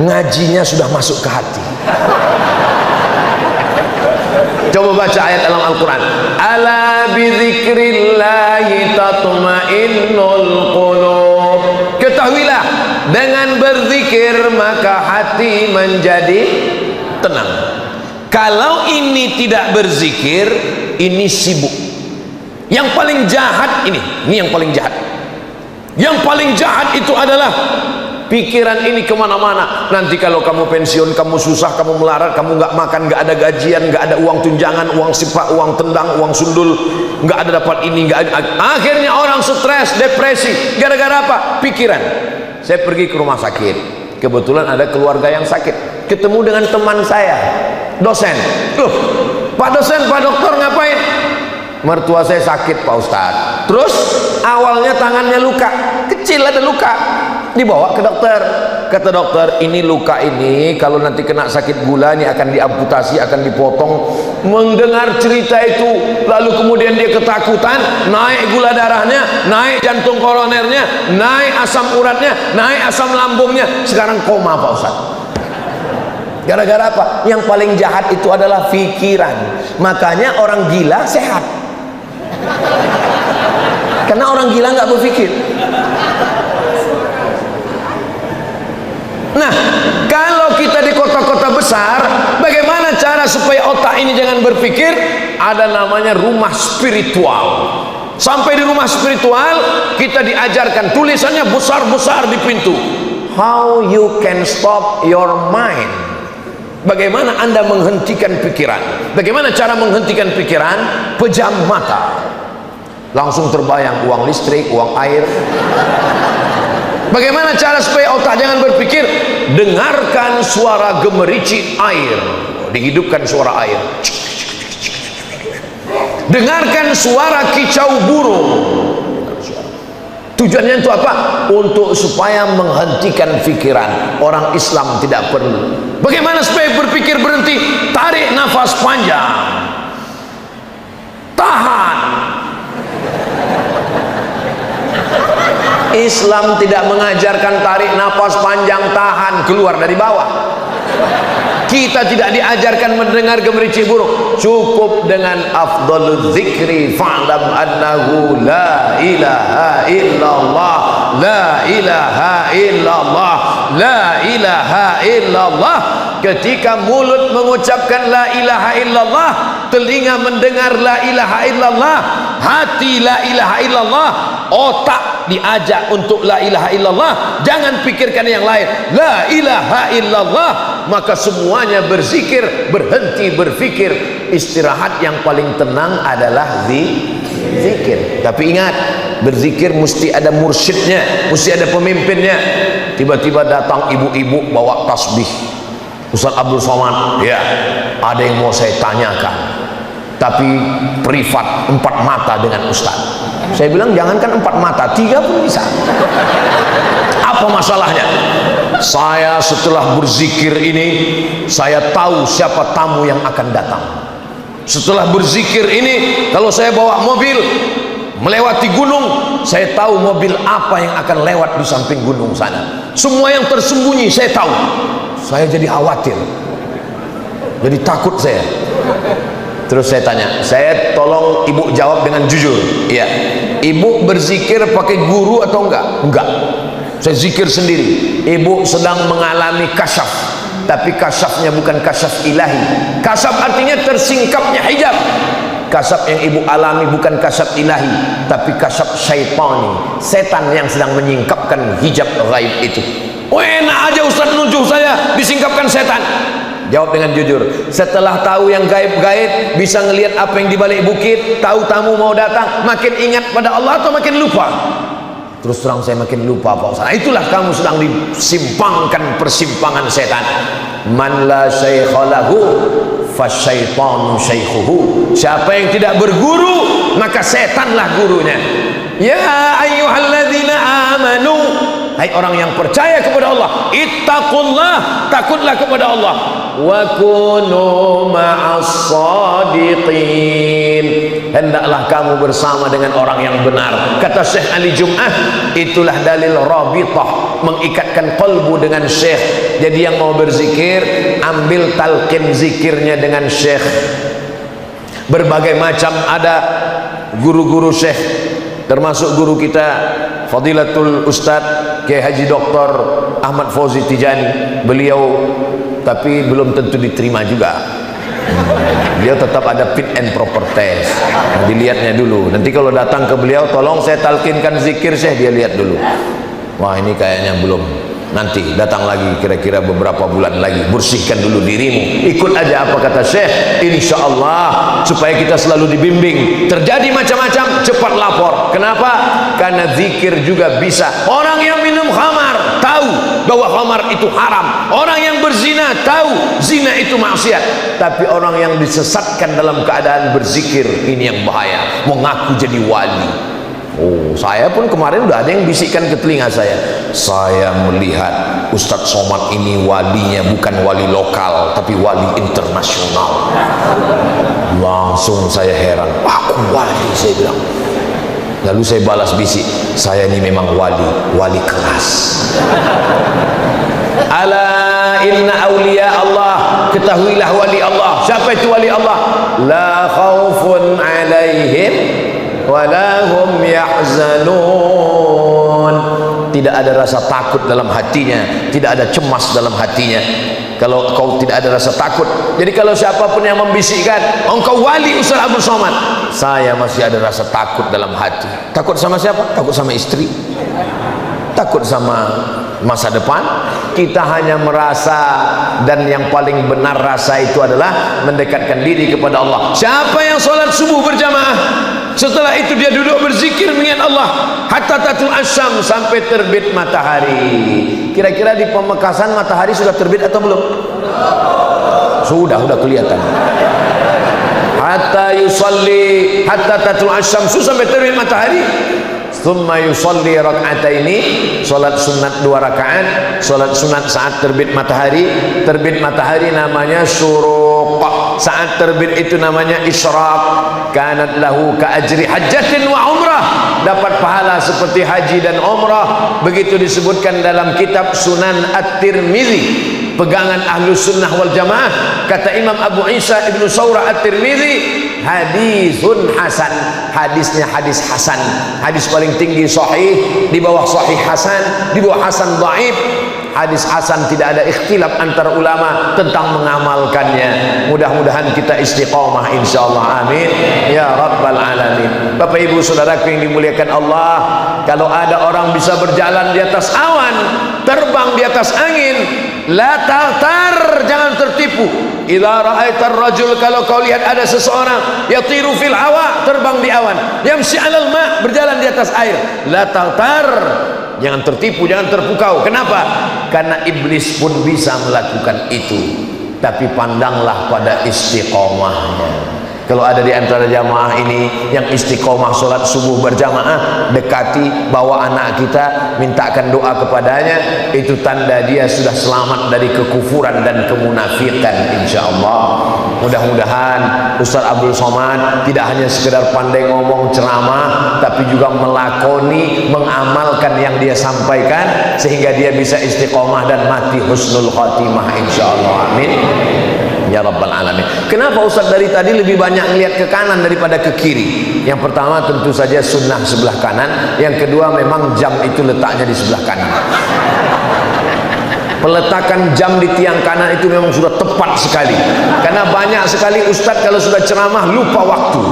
ngajinya sudah masuk ke hati. Coba baca ayat dalam Al-Quran. Ala bizikrillahi tatma'innul qulub. Ketahuilah, dengan berzikir maka hati menjadi tenang. Kalau ini tidak berzikir, ini sibuk. Yang paling jahat ini yang paling jahat. Yang paling jahat itu adalah pikiran ini kemana-mana. Nanti kalau kamu pensiun, kamu susah, kamu melarat, kamu nggak makan, nggak ada gajian, nggak ada uang tunjangan, uang sipak, uang tendang, uang sundul, nggak ada dapat ini, nggak ada. Akhirnya orang stres, depresi. Gara-gara apa? Pikiran. Saya pergi ke rumah sakit. Kebetulan ada keluarga yang sakit. Ketemu dengan teman saya, dosen. Loh, Pak dosen, Pak dokter ngapain? Mertua saya sakit Pak Ustadz. Terus awalnya tangannya luka, kecil ada luka, dibawa ke dokter. Kata dokter, ini luka ini kalau nanti kena sakit gula ini akan diamputasi, akan dipotong. Mendengar cerita itu, lalu kemudian dia ketakutan, naik gula darahnya, naik jantung koronernya, naik asam uratnya, naik asam lambungnya, sekarang koma Pak Ustadz. Gara-gara apa? Yang paling jahat itu adalah pikiran. Makanya orang gila sehat, karena orang gila nggak berpikir. Nah, kalau kita di kota-kota besar, bagaimana cara supaya otak ini jangan berpikir? Ada namanya rumah spiritual. Sampai di rumah spiritual kita diajarkan, tulisannya besar-besar di pintu, how you can stop your mind. Bagaimana Anda menghentikan pikiran? Bagaimana cara menghentikan pikiran? Pejam mata. Langsung terbayang uang listrik, uang air. Bagaimana cara supaya otak jangan berpikir? Dengarkan suara gemericik air. Dihidupkan suara air. Dengarkan suara kicau burung. Tujuannya itu apa? Untuk supaya menghentikan pikiran. Orang Islam tidak perlu. Bagaimana supaya berpikir berhenti? Tarik nafas panjang, tahan. Islam tidak mengajarkan tarik nafas panjang, tahan, keluar dari bawah. Kita tidak diajarkan mendengar gemericik burung. Cukup dengan afdhalul zikri fa'lam annahu la ilaha illallah, la ilaha illallah, la ilaha illallah. Ketika mulut mengucapkan la ilaha illallah, telinga mendengar la ilaha illallah, hati la ilaha illallah, otak diajak untuk la ilaha illallah. Jangan pikirkan yang lain. La ilaha illallah, maka semuanya berzikir, berhenti berpikir. Istirahat yang paling tenang adalah zikir. Tapi ingat, berzikir mesti ada mursyidnya, mesti ada pemimpinnya. Tiba-tiba datang ibu-ibu bawa tasbih. Ustaz Abdul Somad, ya, ada yang mau saya tanyakan, tapi privat 4 mata dengan Ustaz. Saya bilang jangankan 4 mata, 3 pun bisa. Apa masalahnya? Saya setelah berzikir ini, saya tahu siapa tamu yang akan datang. Setelah berzikir ini, kalau saya bawa mobil melewati gunung, saya tahu mobil apa yang akan lewat di samping gunung sana. Semua yang tersembunyi saya tahu. Saya jadi khawatir. Jadi takut saya. Terus saya tanya, saya tolong ibu jawab dengan jujur. Iya. Ibu berzikir pakai guru atau enggak? Enggak. Saya zikir sendiri. Ibu sedang mengalami kasyaf, tapi kasyafnya bukan kasyaf ilahi. Kasyaf artinya tersingkapnya hijab. Kasyaf yang ibu alami bukan kasyaf ilahi, tapi kasyaf syaitani, setan yang sedang menyingkapkan hijab gaib itu. Oh, enak aja Ustaz nuduh saya disingkapkan setan. Jawab dengan jujur. Setelah tahu yang gaib-gaib, bisa ngelihat apa yang di balik bukit, tahu tamu mau datang, makin ingat pada Allah atau makin lupa? Terus terang saya makin lupa Pak Ustaz. Nah, itulah kamu sedang disimpangkan persimpangan setan. Man la syaikha lahu fasyaitanu syaikhuhu. Siapa yang tidak berguru, maka setanlah gurunya. Ya ayyuhalladzina amanu, hai orang yang percaya kepada Allah, ittaqullah, takutlah kepada Allah, wa kunu ma'as shadiqin, hendaklah kamu bersama dengan orang yang benar. Kata Syekh Ali Jum'ah, itulah dalil rabitah, mengikatkan qalbu dengan Syekh. Jadi yang mau berzikir, ambil talqin zikirnya dengan Syekh. Berbagai macam ada guru-guru Syekh, termasuk guru kita Fadilatul Ustaz Kiai Haji Dr. Ahmad Fauzi Tijani. Beliau tapi belum tentu diterima juga. Beliau tetap ada fit and proper test. Nah, dilihatnya dulu. Nanti kalau datang ke beliau, tolong saya talkinkan zikir Syekh, dia lihat dulu. Wah, ini kayaknya belum. Nanti datang lagi kira-kira beberapa bulan lagi, bersihkan dulu dirimu, ikut aja apa kata Syekh, insya Allah, supaya kita selalu dibimbing. Terjadi macam-macam, cepat lapor. Kenapa? Karena zikir juga bisa. Orang yang minum khamar tahu bahwa khamar itu haram, orang yang berzina tahu zina itu maksiat, tapi orang yang disesatkan dalam keadaan berzikir, ini yang bahaya, mengaku jadi wali. Oh, saya pun kemarin udah ada yang bisikkan ke telinga saya melihat Ustadz Somad ini walinya bukan wali lokal, tapi wali internasional. Langsung saya heran, aku wali, saya bilang. Lalu saya balas bisik, saya ini memang wali kelas. Ala inna awliya Allah, ketahuilah wali Allah. Siapa itu wali Allah? La khaufun alaihim walahum yahzanun. Tidak ada rasa takut dalam hatinya, tidak ada cemas dalam hatinya. Kalau kau tidak ada rasa takut, jadi kalau siapapun yang membisikkan engkau wali Ustaz Abdul Somad, saya masih ada rasa takut dalam hati. Takut sama siapa? Takut sama istri, takut sama masa depan. Kita hanya merasa, dan yang paling benar rasa itu adalah mendekatkan diri kepada Allah. Siapa yang sholat subuh berjamaah, setelah itu dia duduk berzikir mengingat Allah hatta tatul asyam, sampai terbit matahari. Kira-kira di Pamekasan matahari sudah terbit atau belum? Sudah kelihatan. Hatta yusalli hatta tatul asyam, sampai terbit matahari. Thumma yusalli rak'ataini, salat sunat 2 rakaat. Salat sunat saat terbit matahari. Terbit matahari namanya syuruq, saat terbit itu namanya isyraq. Kanat lahu ka ajri hajjatin wa umrah, dapat pahala seperti haji dan umrah. Begitu disebutkan dalam kitab Sunan At-Tirmizi, pegangan ahlu sunnah wal jamaah. Kata Imam Abu Isa Ibnu Saurah At-Tirmizi, hadisun hasan, hadisnya hadis hasan, hadis paling tinggi sahih, di bawah sahih hasan, di bawah hasan dhaif. Hadis hasan tidak ada ikhtilaf antara ulama tentang mengamalkannya. Mudah-mudahan kita istiqamah insyaallah, amin ya rabbal alamin. Bapak ibu saudaraku yang dimuliakan Allah, kalau ada orang bisa berjalan di atas awan, terbang di atas angin, la tartar, jangan tertipu. Idza ra'aitar rajul, kalau kau lihat ada seseorang yatiru fil hawa, terbang di awan, yamshi 'alal ma, berjalan di atas air, la tartar, jangan tertipu, jangan terpukau. Kenapa? Karena iblis pun bisa melakukan itu, tapi pandanglah pada istiqomahnya. Kalau ada di antara jamaah ini yang istiqomah sholat subuh berjamaah, dekati, bawa anak kita, mintakan doa kepadanya, itu tanda dia sudah selamat dari kekufuran dan kemunafikan insyaallah. Mudah-mudahan Ustaz Abdul Somad tidak hanya sekedar pandai ngomong ceramah, tapi juga melakoni, mengamalkan yang dia sampaikan, sehingga dia bisa istiqomah dan mati husnul khatimah insyaallah, amin. ya rabbal alamin. Kenapa Ustaz dari tadi lebih banyak melihat ke kanan daripada ke kiri? Yang pertama tentu saja sunnah sebelah kanan, yang kedua memang jam itu letaknya di sebelah kanan. Peletakan jam di tiang kanan itu memang sudah tepat sekali, karena banyak sekali ustadz kalau sudah ceramah lupa waktu,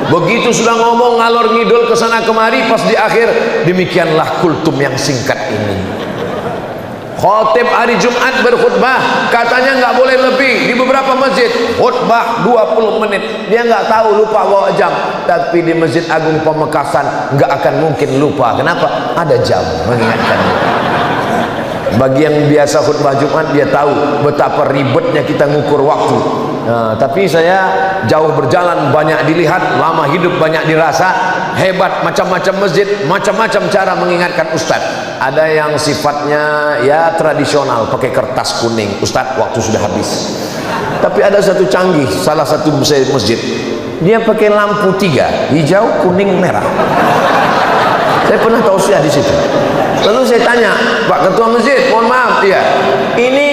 begitu sudah ngomong ngalor ngidul ke sana kemari, pas di akhir demikianlah kultum yang singkat ini. Khotib hari Jumat berkhutbah, katanya nggak boleh lebih. Di beberapa masjid khutbah 20 menit, dia nggak tahu, lupa bawa jam. Tapi di Masjid Agung Pamekasan nggak akan mungkin lupa. Kenapa? Ada jam mengingatkan. Bagi yang biasa khutbah Jumat, dia tahu betapa ribetnya kita ngukur waktu. Nah, tapi saya jauh berjalan, banyak dilihat, lama hidup banyak dirasa, hebat, macam-macam masjid, macam-macam cara mengingatkan ustaz. Ada yang sifatnya ya tradisional, pakai kertas kuning, ustaz waktu sudah habis. Tapi ada satu canggih, salah satu masjid, dia pakai lampu 3, hijau, kuning, merah. Saya pernah tausiah di situ. Lalu saya tanya, Pak Ketua Masjid, mohon maaf, ya, ini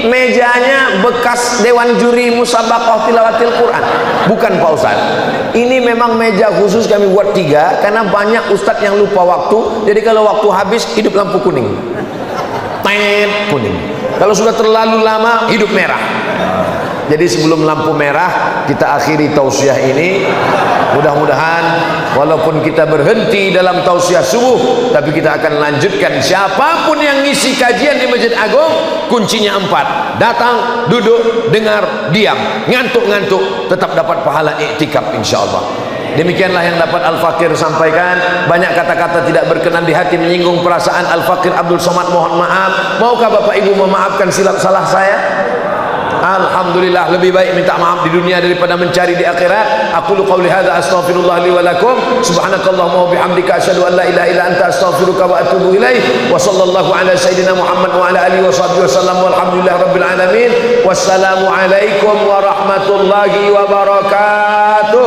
mejanya bekas Dewan Juri Musabaqah Tilawatil Quran. Bukan Pak Ustaz, ini memang meja khusus kami buat 3, karena banyak ustadz yang lupa waktu. Jadi kalau waktu habis, hidup lampu kuning, kuning. Kalau sudah terlalu lama, hidup merah. Jadi sebelum lampu merah, kita akhiri tausiah ini. Mudah-mudahan walaupun kita berhenti dalam tausiah subuh, tapi kita akan lanjutkan. Siapapun yang ngisi kajian di Masjid Agung, kuncinya 4: datang, duduk, dengar, diam. Ngantuk-ngantuk tetap dapat pahala iktikaf insyaallah. Demikianlah yang dapat Al-Fakir sampaikan. Banyak kata-kata tidak berkenan di hati, menyinggung perasaan Al-Fakir Abdul Somad, mohon maaf. Maukah Bapak Ibu memaafkan silap salah saya? Alhamdulillah, lebih baik minta maaf di dunia daripada mencari di akhirat. Aqulu qawli hadza astaghfirullah li wa lakum. Subhanakallahumma wa bihamdika asyhadu an la ilaha illa anta astaghfiruka wa atubu ilaik. Wa sallallahu ala sayyidina Muhammad wa ala alihi wa sahbihi wasallam walhamdulillahi rabbil alamin. Wassalamu alaikum warahmatullahi wabarakatuh.